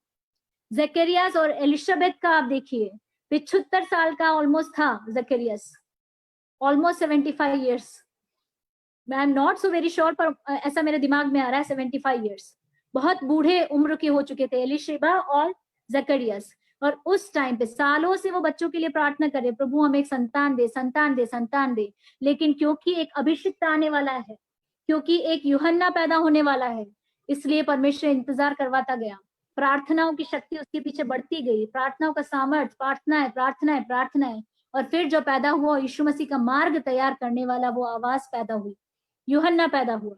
जकरियास और एलिशबेथ का आप देखिए, 75 साल का ऑलमोस्ट था Zacharias, almost 75 years, I am not so very sure, पर ऐसा मेरे दिमाग में आ रहा है 75 ईयर्स, बहुत बूढ़े उम्र के हो चुके थे एलिशबा और जकरियास। और उस टाइम पे सालों से वो बच्चों के लिए प्रार्थना करे, प्रभु हमें एक संतान दे, संतान दे, संतान दे, लेकिन क्योंकि एक अभिषिक्त आने वाला है, क्योंकि एक यूहन्ना पैदा होने वाला है, इसलिए परमेश्वर इंतजार करवाता गया। प्रार्थनाओं की शक्ति उसके पीछे बढ़ती गई, प्रार्थनाओं का सामर्थ्य, प्रार्थना है, प्रार्थना है, प्रार्थना है, और फिर जो पैदा हुआ यीशु मसीह का मार्ग तैयार करने वाला वो आवाज पैदा हुई, यूहन्ना पैदा हुआ।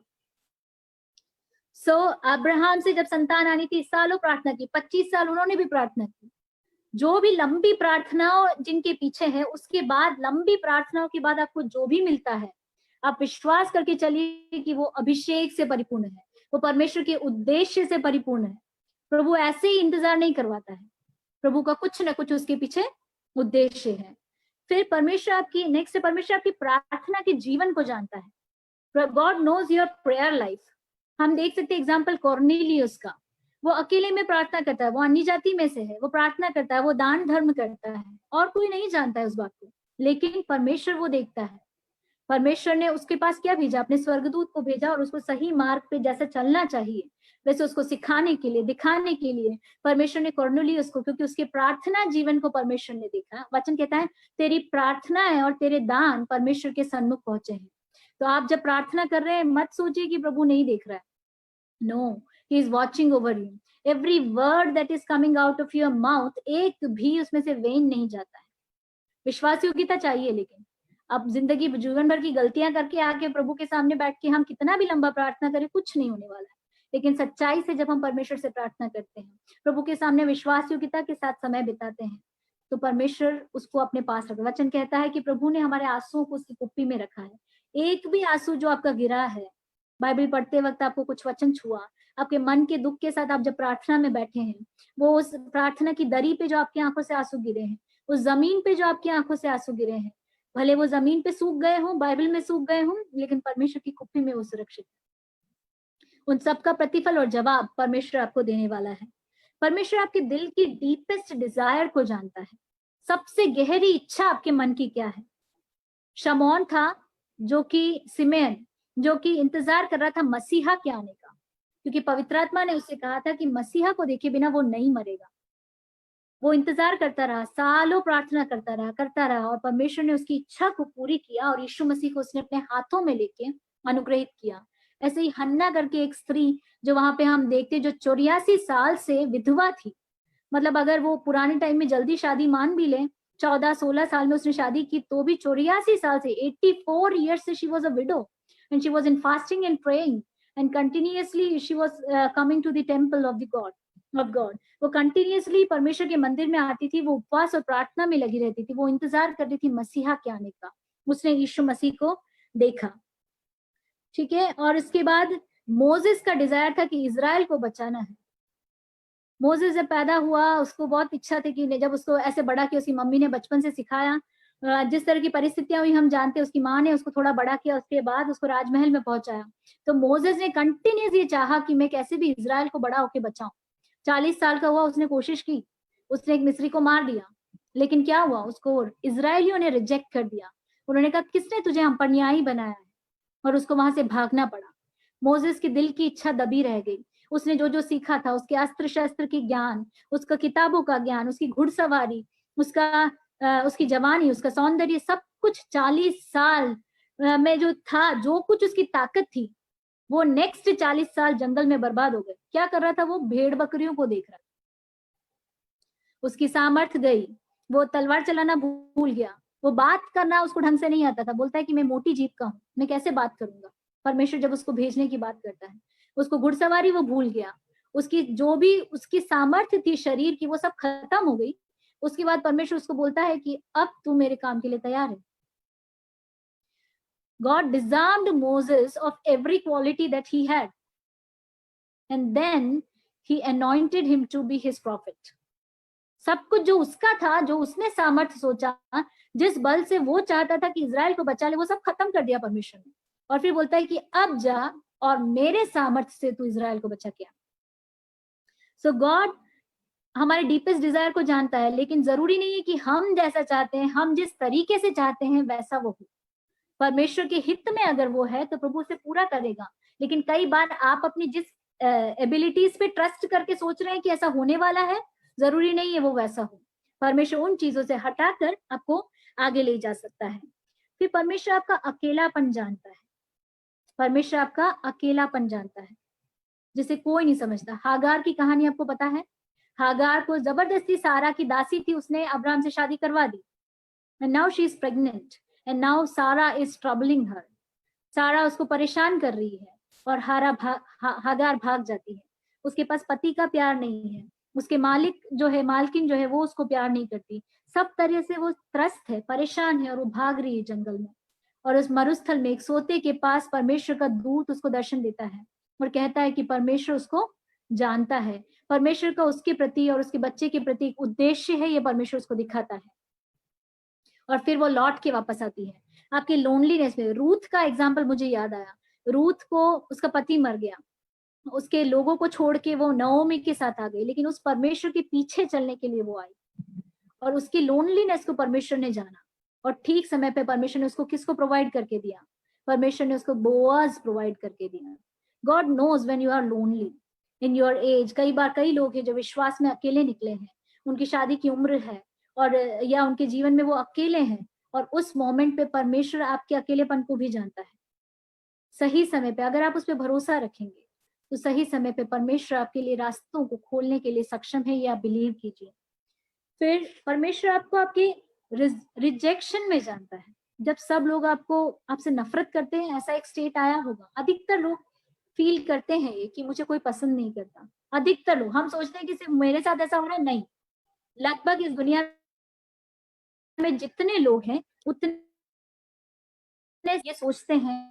सो अब्राहम से जब संतान आनी थी, सालों प्रार्थना की, 25 साल उन्होंने भी प्रार्थना की। जो भी लंबी प्रार्थनाओं जिनके पीछे है, उसके बाद लंबी प्रार्थनाओं के बाद आपको जो भी मिलता है, आप विश्वास करके चलिए कि वो अभिषेक से परिपूर्ण है, वो परमेश्वर के उद्देश्य से परिपूर्ण है। प्रभु ऐसे ही इंतजार नहीं करवाता है, प्रभु का कुछ ना कुछ उसके पीछे उद्देश्य है। फिर परमेश्वर आपकी नेक्स्ट, परमेश्वर आपकी प्रार्थना के जीवन को जानता है। God knows your prayer life. हम देख सकते हैं एग्जाम्पल कॉर्नेलियस का, वो अकेले में प्रार्थना करता है, वो अन्य जाति में से है, वो प्रार्थना करता है, वो दान धर्म करता है, और कोई नहीं जानता है उस बात को, लेकिन परमेश्वर वो देखता है। परमेश्वर ने उसके पास क्या भेजा? अपने स्वर्गदूत को भेजा, और उसको सही मार्ग पे जैसे चलना चाहिए वैसे उसको सिखाने के लिए, दिखाने के लिए परमेश्वर ने कॉर्नेलियस को, क्योंकि उसके प्रार्थना जीवन को परमेश्वर ने देखा। वचन कहता है तेरी प्रार्थनाएं और तेरे दान परमेश्वर के सन्मुख पहुंचे हैं। तो आप जब प्रार्थना कर रहे हैं, मत सोचिए कि प्रभु नहीं देख रहा है। No, he is watching over you. Every word that is coming out of your mouth, एक भी उसमें से वेन नहीं जाता है। विश्वास योग्यता चाहिए, लेकिन अब जिंदगी जीवन भर की गलतियां करके आके प्रभु के सामने बैठ के हम कितना भी लंबा प्रार्थना करें, कुछ नहीं होने वाला है। लेकिन सच्चाई से जब हम परमेश्वर से प्रार्थना करते हैं, प्रभु के सामने विश्वास योग्यता के साथ समय बिताते हैं, तो परमेश्वर उसको अपने पास रखता है। वचन कहता है कि प्रभु ने हमारे आंसुओं को उसकी कुप्पी में रखा है। एक भी आंसू जो आपका गिरा है, बाइबल पढ़ते वक्त आपको कुछ वचन छुआ, आपके मन के दुख के साथ आप जब प्रार्थना में बैठे हैं, वो उस प्रार्थना की दरी पे जो आपकी आंखों से आंसू गिरे हैं, उस जमीन पे जो आपकी आंखों से आंसू गिरे हैं, भले वो जमीन पे सूख गए हों, बाइबल में सूख गए हों, लेकिन परमेश्वर की कुप्पी में वो सुरक्षित है। उन सब का प्रतिफल और जवाब परमेश्वर आपको देने वाला है। परमेश्वर आपके दिल की डीपेस्ट डिजायर को जानता है। सबसे गहरी इच्छा आपके मन की क्या है। शमौन था जो कि सिमेन, जो कि इंतजार कर रहा था मसीहा के आने का, क्योंकि पवित्र आत्मा ने उसे कहा था कि मसीहा को देखे बिना वो नहीं मरेगा। वो इंतजार करता रहा, सालों प्रार्थना करता रहा और परमेश्वर ने उसकी इच्छा को पूरी किया और यीशु मसीह को उसने अपने हाथों में लेके अनुग्रहित किया। ऐसे ही हन्ना करके एक स्त्री जो वहां पे हम देखते, जो 84 साल से विधवा थी, मतलब अगर वो पुराने टाइम में जल्दी शादी मान भी ले, 14-16 साल में उसने शादी की, तो भी 84 साल से 84 years से she was a widow and she was in fasting and praying and continuously she was coming to the temple of God. वो कंटिन्यूअसली परमेश्वर के मंदिर में आती थी, वो उपवास और प्रार्थना में लगी रहती थी, वो इंतजार करती थी मसीहा के आने का। उसने यीशु मसीह को देखा, ठीक है। और इसके बाद मोसेस का डिजायर था कि इजराइल को बचाना है। मोसेस जब पैदा हुआ, उसको बहुत इच्छा थी कि जब उसको ऐसे बड़ा किया, उसकी मम्मी ने बचपन से सिखाया, जिस तरह की परिस्थितियां हुई हम जानते हैं, उसकी माँ ने उसको थोड़ा बड़ा किया, उसके बाद उसको राजमहल में पहुंचाया। तो मोसेस ने कंटिन्यूस ये चाहा कि मैं कैसे भी इजराइल को बड़ा होके बचाऊं। 40 साल का हुआ, उसने कोशिश की, उसने एक मिस्री को मार दिया, लेकिन क्या हुआ, उसको इजरायलियों ने रिजेक्ट कर दिया। उन्होंने कहा किसने तुझे हम पर न्यायी बनाया है, और उसको वहां से भागना पड़ा। मोसेस की दिल की इच्छा दबी रह गई। उसने जो जो सीखा था, उसके अस्त्र शस्त्र की ज्ञान, उसका किताबों का ज्ञान, उसकी घुड़सवारी, उसकी जवानी, उसका सौंदर्य, सब कुछ 40 साल में जो था, जो कुछ उसकी ताकत थी, वो नेक्स्ट 40 साल जंगल में बर्बाद हो गए। क्या कर रहा था वो? भेड़ बकरियों को देख रहा था। उसकी सामर्थ गई, वो तलवार चलाना भूल गया, वो बात करना उसको ढंग से नहीं आता था। बोलता है कि मैं मोटी जीभ का हूँ, मैं कैसे बात करूंगा। परमेश्वर जब उसको भेजने की बात करता है, उसको घुड़सवारी वो भूल गया, उसकी जो भी उसकी सामर्थ्य थी शरीर की, वो सब खत्म हो गई। उसके बाद परमेश्वर उसको बोलता है कि अब तू मेरे काम के लिए तैयार है। God disarmed Moses of every quality that he had, and then he anointed him to be his prophet. सब कुछ जो उसका था, जो उसने सामर्थ्य सोचा, जिस बल से वो चाहता था कि इजराइल को बचा ले, वो सब खत्म कर दिया परमेश्वर ने। और फिर बोलता है कि अब जा और मेरे सामर्थ्य से तू इजराइल को बचा के आ। सो गॉड हमारे डीपेस्ट डिजायर को जानता है, लेकिन जरूरी नहीं है कि हम जैसा चाहते हैं, हम जिस तरीके से चाहते हैं वैसा वो हो। परमेश्वर के हित में अगर वो है तो प्रभु उसे पूरा करेगा। लेकिन कई बार आप अपनी जिस एबिलिटीज पे ट्रस्ट करके सोच रहे हैं कि ऐसा होने वाला है, जरूरी नहीं है वो वैसा हो। परमेश्वर उन चीजों से हटाकर आपको आगे ले जा सकता है। फिर परमेश्वर आपका अकेलापन जानता है। परमेश्वर आपका अकेलापन जानता है जिसे कोई नहीं समझता। हागार की कहानी आपको पता है। हागार को जबरदस्ती, सारा की दासी थी, उसने अब्राहम से शादी करवा दी, and now she is pregnant and now Sarah is troubling her. सारा उसको परेशान कर रही है और हागार भाग जाती है। उसके पास पति का प्यार नहीं है, उसके मालकिन जो है वो उसको प्यार नहीं करती। सब तरह से वो त्रस्त है, परेशान है, और वो भाग रही है जंगल में। और उस मरुस्थल में एक सोते के पास परमेश्वर का दूत उसको दर्शन देता है और कहता है कि परमेश्वर उसको जानता है। परमेश्वर का उसके प्रति और उसके बच्चे के प्रति एक उद्देश्य है, ये परमेश्वर उसको दिखाता है। और फिर वो लौट के वापस आती है। आपके लोनलीनेस में रूथ का एग्जाम्पल मुझे याद आया। रूथ को उसका पति मर गया, उसके लोगों को छोड़ के वो नओमी के साथ आ गई, लेकिन उस परमेश्वर के पीछे चलने के लिए वो आई और उसकी लोनलीनेस को परमेश्वर ने जाना। और ठीक समय पे परमेश्वर ने उसको किसको प्रोवाइड करके दिया? परमेश्वर ने उसको बोआज प्रोवाइड करके दिया। God knows when you are lonely in your age. कई बार कई लोग हैं जो विश्वास में अकेले निकले हैं, उनकी शादी की उम्र है और या उनके जीवन में वो अकेले हैं, और उस मोमेंट पे परमेश्वर आपके अकेलेपन को भी जानता है। सही समय पे अगर आप उस पर भरोसा रखेंगे तो सही समय पे परमेश्वर आपके लिए रास्तों को खोलने के लिए सक्षम है, ये आप बिलीव कीजिए। फिर परमेश्वर आपको आपके रिजेक्शन में जानता है। जब सब लोग आपसे नफरत करते हैं, ऐसा एक स्टेट आया होगा, अधिकतर लोग फील करते हैं कि मुझे कोई पसंद नहीं करता। अधिकतर लोग, हम सोचते हैं कि सिर्फ मेरे साथ ऐसा हो रहा है, नहीं, लगभग इस दुनिया में जितने लोग हैं उतने ये सोचते हैं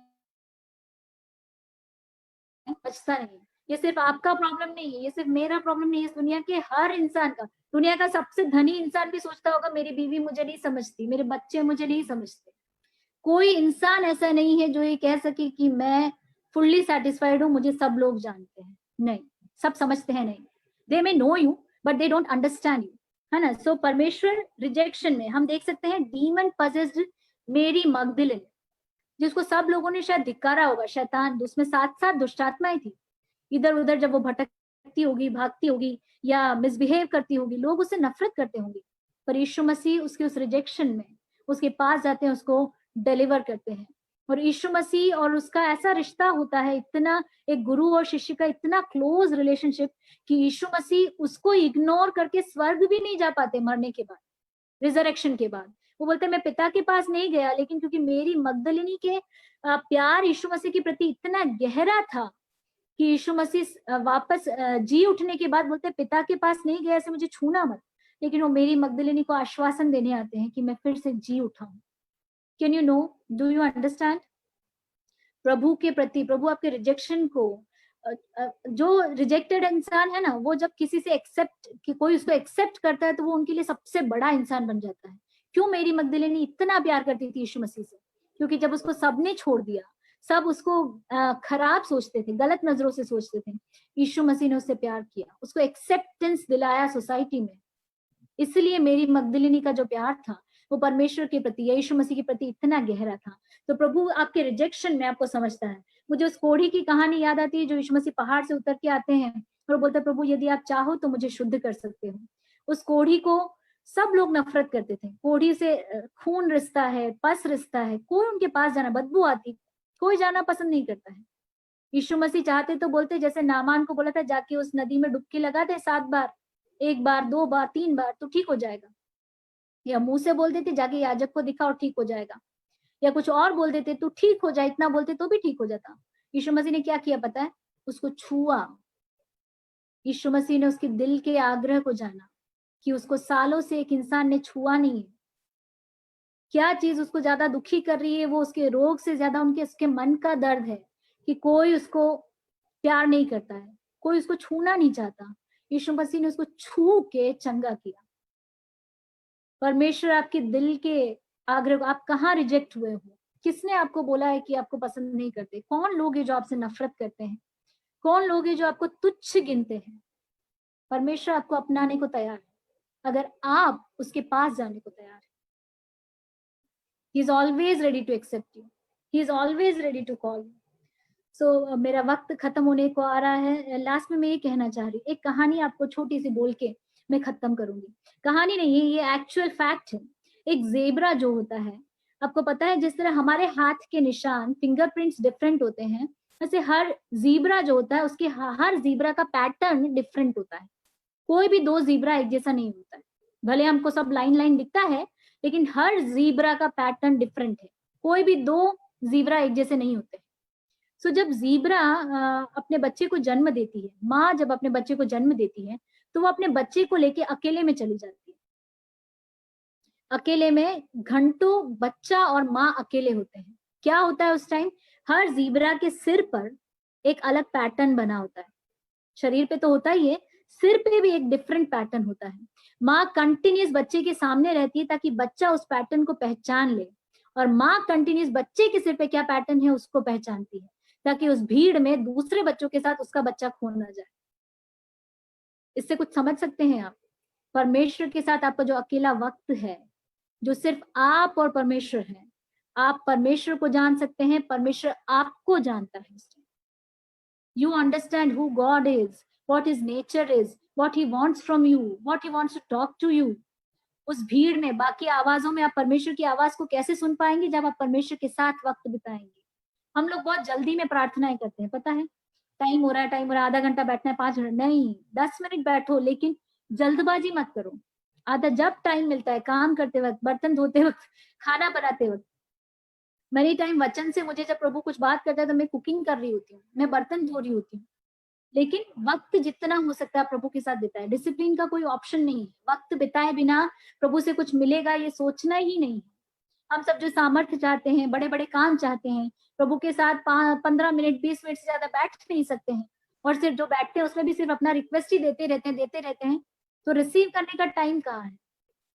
बचता नहीं। ये सिर्फ आपका प्रॉब्लम नहीं है, ये सिर्फ मेरा प्रॉब्लम नहीं है, इस दुनिया के हर इंसान का। दुनिया का सबसे धनी इंसान भी सोचता होगा मेरी बीवी मुझे नहीं समझती, मेरे बच्चे मुझे नहीं समझते। कोई इंसान ऐसा नहीं है जो ये कह सके कि मैं फुल्ली सेटिस्फाइड हूं, मुझे सब लोग जानते हैं। नहीं, सब समझते हैं नहीं। They may know you but they don't understand you, है ना। सो परमेश्वर रिजेक्शन में हम देख सकते हैं डीमन पजेस्ड मेरी मगदलिन, जिसको सब लोगों ने शायद धिक्कारा होगा, शैतान, उसमें 7 दुष्टात्माएं थी। इधर उधर जब वो भटकती होगी, भागती होगी या मिसबिहेव करती होगी, लोग उससे नफरत करते होंगे, पर यीशु मसीह उसके उस रिजेक्शन में उसके पास जाते हैं, उसको डिलीवर करते हैं। और यीशु मसीह और उसका ऐसा रिश्ता होता है, इतना, एक गुरु और शिष्य का इतना क्लोज रिलेशनशिप, कि यीशु मसीह उसको इग्नोर करके स्वर्ग भी नहीं जा पाते मरने के बाद, रिजरेक्शन के बाद। वो बोलते मैं पिता के पास नहीं गया, लेकिन क्योंकि मेरी मगदलिनी के प्यार यीशु मसीह के प्रति इतना गहरा था कि यीशु मसीह वापस जी उठने के बाद बोलते पिता के पास नहीं गया, ऐसे मुझे छूना मत, लेकिन वो मेरी मगदलिनी को आश्वासन देने आते हैं कि मैं फिर से जी उठा हूं। Can you know, do you understand? प्रभु के प्रति, प्रभु आपके रिजेक्शन को, जो रिजेक्टेड इंसान है ना, वो जब किसी से एक्सेप्ट, कि कोई उसको एक्सेप्ट करता है, तो वो उनके लिए सबसे बड़ा इंसान बन जाता है। क्यों मेरी मगदलिनी इतना प्यार करती थी यीशु मसीह से? क्योंकि जब उसको सबने छोड़ दिया, सब उसको खराब सोचते थे, गलत नजरों से सोचते थे, यीशु मसीह ने उससे प्यार किया, उसको एक्सेप्टेंस दिलाया सोसाइटी में। इसलिए मेरी मगदलिनी का जो प्यार था वो परमेश्वर के प्रति, यीशु मसीह के प्रति इतना गहरा था। तो प्रभु आपके रिजेक्शन में आपको समझता है। मुझे उस कोढ़ी की कहानी याद आती है, जो यीशु मसीह पहाड़ से उतर के आते हैं और बोलते प्रभु यदि आप चाहो तो मुझे शुद्ध कर सकते हो। उस कोढ़ी को सब लोग नफरत करते थे, कोढ़ी से खून रिसता है, पस रिसता है, कोई उनके पास जाना, बदबू आती, कोई जाना पसंद नहीं करता है। यीशु मसीह चाहते तो बोलते, जैसे नामान को बोला था जाके उस नदी में डुबकी लगा दे 7 बार, 1 बार, 2 बार, 3 बार, तो ठीक हो जाएगा। या मुंह से बोल देते जाके याजक को दिखा और ठीक हो जाएगा, या कुछ और बोल देते तो ठीक हो जाए, इतना बोलते तो भी ठीक हो जाता। यीशु मसीह ने क्या किया पता है? उसको छुआ। यीशु मसीह ने उसके दिल के आग्रह को जाना कि उसको सालों से एक इंसान ने छुआ नहीं है। क्या चीज उसको ज्यादा दुखी कर रही है? वो उसके रोग से ज्यादा उनके उसके मन का दर्द है कि कोई उसको प्यार नहीं करता है, कोई उसको छूना नहीं चाहता। यीशु मसीह ने उसको छू के चंगा किया। परमेश्वर आपके दिल के आग्रह को, आप कहाँ रिजेक्ट हुए हो? किसने आपको बोला है कि आपको पसंद नहीं करते? कौन लोग हैं जो आपसे नफरत करते हैं? कौन लोग हैं जो आपको तुच्छ गिनते हैं? परमेश्वर आपको अपनाने को तैयार है, अगर आप उसके पास जाने को तैयार है। He is always ready to accept you. He is always ready to call you. So मेरा वक्त खत्म होने को आ रहा है। लास्ट में मैं ये कहना चाह रही हूँ, एक कहानी आपको छोटी सी बोल के मैं खत्म करूंगी। कहानी नहीं है, ये एक्चुअल फैक्ट है। एक जेब्रा जो होता है, आपको पता है जिस तरह हमारे हाथ के निशान, फिंगरप्रिंट्स डिफरेंट होते हैं, वैसे हर जीब्रा जो होता है उसके हर जीब्रा का पैटर्न डिफरेंट होता है। कोई भी 2 जीब्रा एक जैसा नहीं होता है। भले हमको सब लाइन लाइन दिखता है, लेकिन हर जीब्रा का पैटर्न डिफरेंट है। कोई भी 2 जीब्रा एक जैसे नहीं होते। सो जब जीब्रा अपने बच्चे को जन्म देती है, माँ जब अपने बच्चे को जन्म देती है, तो वो अपने बच्चे को लेके अकेले में चली जाती है। अकेले में घंटों बच्चा और माँ अकेले होते हैं। क्या होता है उस टाइम? हर जीब्रा के सिर पर एक अलग पैटर्न बना होता है। शरीर पे तो होता ही है, सिर पे भी एक डिफरेंट पैटर्न होता है। माँ कंटिन्यूस बच्चे के सामने रहती है ताकि बच्चा उस पैटर्न को पहचान ले, और माँ कंटिन्यूस बच्चे के सिर पे क्या पैटर्न है उसको पहचानती है, ताकि उस भीड़ में दूसरे बच्चों के साथ उसका बच्चा खो ना जाए। इससे कुछ समझ सकते हैं आप? परमेश्वर के साथ आपका जो अकेला वक्त है, जो सिर्फ आप और परमेश्वर है, आप परमेश्वर को जान सकते हैं, परमेश्वर आपको जानता है। You understand who God is, what his nature is, what he wants from you, what he wants to talk to you. उस भीड़ में, बाकी आवाजों में आप परमेश्वर की आवाज को कैसे सुन पाएंगे? जब आप परमेश्वर के साथ वक्त बिताएंगे। हम लोग बहुत जल्दी में प्रार्थनाएं करते हैं, पता है, टाइम हो रहा है, टाइम हो रहा है, आधा घंटा बैठना है, 5 मिनट नहीं, 10 मिनट बैठो, लेकिन जल्दबाजी मत करो। आधा जब टाइम मिलता है, काम करते वक्त, बर्तन धोते वक्त, खाना बनाते वक्त। मेरी टाइम वचन से मुझे जब प्रभु कुछ बात करता है तो मैं कुकिंग कर रही होती हूँ, मैं बर्तन धो रही होती हूँ, लेकिन वक्त जितना हो सकता है प्रभु के साथ बिताए। डिसिप्लिन का कोई ऑप्शन नहीं है। वक्त बिताए बिना प्रभु से कुछ मिलेगा ये सोचना ही नहीं है। हम सब जो सामर्थ्य चाहते हैं, बड़े बड़े काम चाहते हैं, प्रभु के साथ 15 मिनट 20 मिनट से ज्यादा बैठ नहीं सकते हैं, और सिर्फ जो बैठते हैं उसमें भी सिर्फ अपना रिक्वेस्ट ही देते रहते हैं, तो रिसीव करने का टाइम कहाँ है?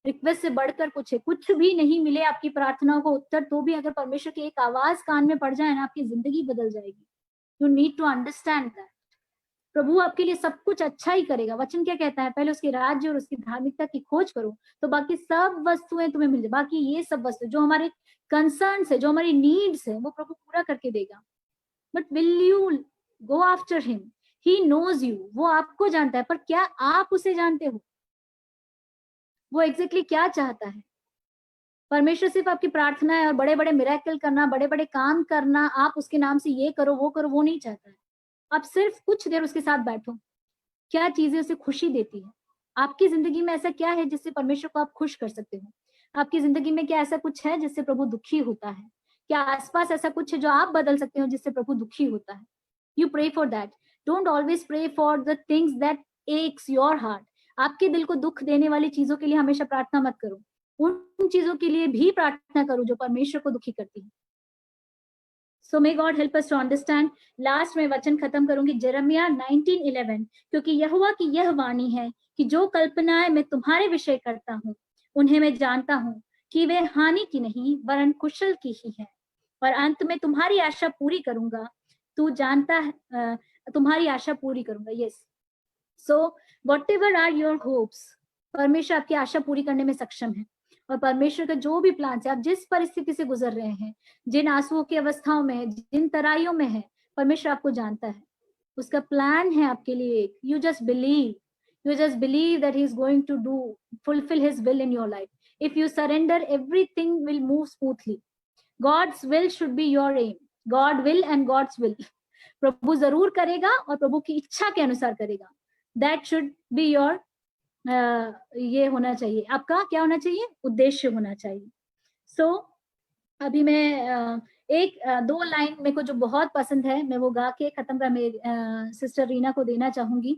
रिक्वेस्ट से बढ़कर कुछ है, कुछ भी नहीं मिले आपकी प्रार्थनाओं को उत्तर, तो भी अगर परमेश्वर की एक आवाज कान में पड़ जाए ना, आपकी जिंदगी बदल जाएगी। You need to understand that. प्रभु आपके लिए सब कुछ अच्छा ही करेगा। वचन क्या कहता है? पहले उसके राज्य और उसकी धार्मिकता की खोज करो, तो बाकी सब वस्तुएं तुम्हें मिल जाए। बाकी ये सब वस्तु जो हमारे कंसर्न्स है, जो हमारी नीड्स है, वो प्रभु पूरा करके देगा। But will you go after him? He knows you, वो आपको जानता है, पर क्या आप उसे जानते हो? वो एग्जैक्टली क्या चाहता है? परमेश्वर सिर्फ आपकी प्रार्थना है और बड़े बड़े मिरेकल करना, बड़े बड़े काम करना, आप उसके नाम से ये करो वो करो, वो नहीं चाहता है। आप सिर्फ कुछ देर उसके साथ बैठो। क्या चीजें उसे खुशी देती है? आपकी जिंदगी में ऐसा क्या है जिससे परमेश्वर को आप खुश कर सकते हो? आपकी जिंदगी में क्या ऐसा कुछ है जिससे प्रभु दुखी होता है? क्या आसपास ऐसा कुछ है जो आप बदल सकते हो जिससे प्रभु दुखी होता है? You pray for that. Don't always pray for the things that ache your heart. आपके दिल को दुख देने वाली चीजों के लिए हमेशा प्रार्थना मत करो, उन चीजों के लिए भी प्रार्थना करो जो परमेश्वर को दुखी करती है। So may God help us to understand. Last में वचन खत्म करूंगी यिर्मयाह 19:11, क्योंकि यहोवा की यह वाणी है कि जो कल्पनाएं मैं तुम्हारे विषय करता हूँ उन्हें मैं जानता हूँ कि वे हानि की नहीं वरन कुशल की ही है, और अंत में तुम्हारी आशा पूरी करूंगा। तू जानता है तुम्हारी आशा पूरी करूंगा। Yes, so whatever are your hopes, परमेश्वर आपकी आशा पूरी करने में सक्षम है। और परमेश्वर का जो भी प्लान है, आप जिस परिस्थिति से गुजर रहे हैं, जिन आंसुओं की अवस्थाओं में है, जिन तराइयों में है, परमेश्वर आपको जानता है। उसका प्लान है आपके लिए। You just believe that he is going to do fulfil his will in your life. If you surrender, everything will move smoothly. God's will should be your aim. God will and God's will, प्रभु जरूर करेगा और प्रभु की इच्छा के अनुसार करेगा। That should be your ये होना चाहिए, आपका क्या होना चाहिए? उद्देश्य होना चाहिए। सो अभी मैं दो लाइन मेरे को जो बहुत पसंद है, मैं वो गा के खत्म कर मेरी सिस्टर रीना को देना चाहूंगी।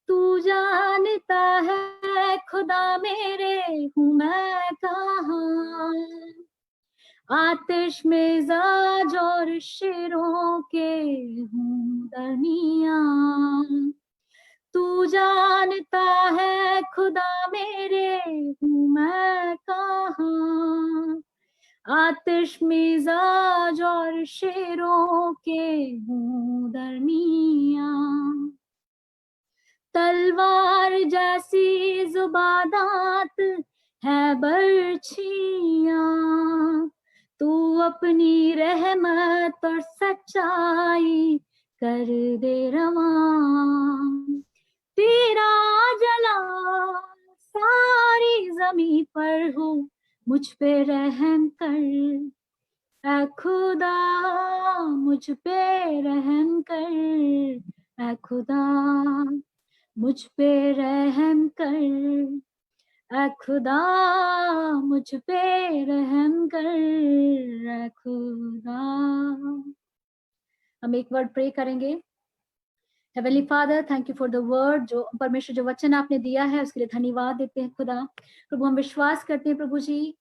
तू जानता है खुदा मेरे हूँ मैं कहाँ, आतिश में जाज और शेरों के हूँ दरमियान। तू जानता है खुदा मेरे हूँ मैं कहाँ, आतिश मिजाज और शेरों के हूँ दरमियान। तलवार जैसी जुबादात है बर्छियाँ, तू अपनी रहमत और सच्चाई कर दे रवां। तेरा जलाल सारी जमीन पर हो, मुझ पे रहम कर ऐ खुदा, मुझ पे रहम कर ऐ खुदा, मुझ पे रहम कर ऐ खुदा, मुझ पे रहम कर ऐ खुदा। हम एक वर्ड प्रे करेंगे। Heavenly father, thank you for the word, जो परमेश्वर जो वचन आपने दिया है उसके लिए धन्यवाद देते हैं खुदा। प्रभु हम विश्वास करते हैं प्रभु जी,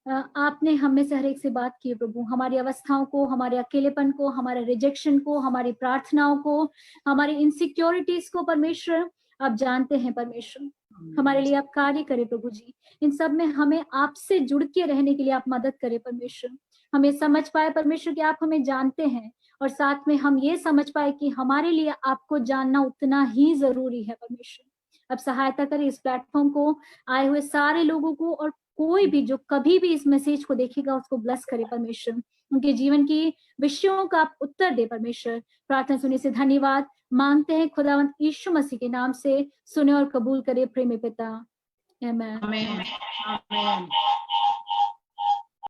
आपने हमें से हर एक से बात की है प्रभु, हमारी अवस्थाओं को, हमारे अकेलेपन को, हमारे रिजेक्शन को, हमारी प्रार्थनाओं को, हमारी इनसिक्योरिटीज को परमेश्वर आप जानते हैं। परमेश्वर हमारे लिए आप कार्य करें प्रभु जी, इन सब में हमें आपसे जुड़ के रहने के लिए आप मदद करें परमेश्वर। हमें समझ पाए परमेश्वर कि आप हमें जानते हैं, और साथ में हम ये समझ पाए कि हमारे लिए आपको जानना उतना ही जरूरी है परमेश्वर। अब सहायता करें इस प्लेटफॉर्म को आए हुए सारे लोगों को, और कोई भी जो कभी भी इस मैसेज को देखेगा उसको ब्लेस करे परमेश्वर, उनके जीवन की विषयों का आप उत्तर दे परमेश्वर। प्रार्थना सुनने से धन्यवाद मांगते हैं खुदावंत यीशु मसीह के नाम से, सुने और कबूल करे प्रेमी पिता, आमीन।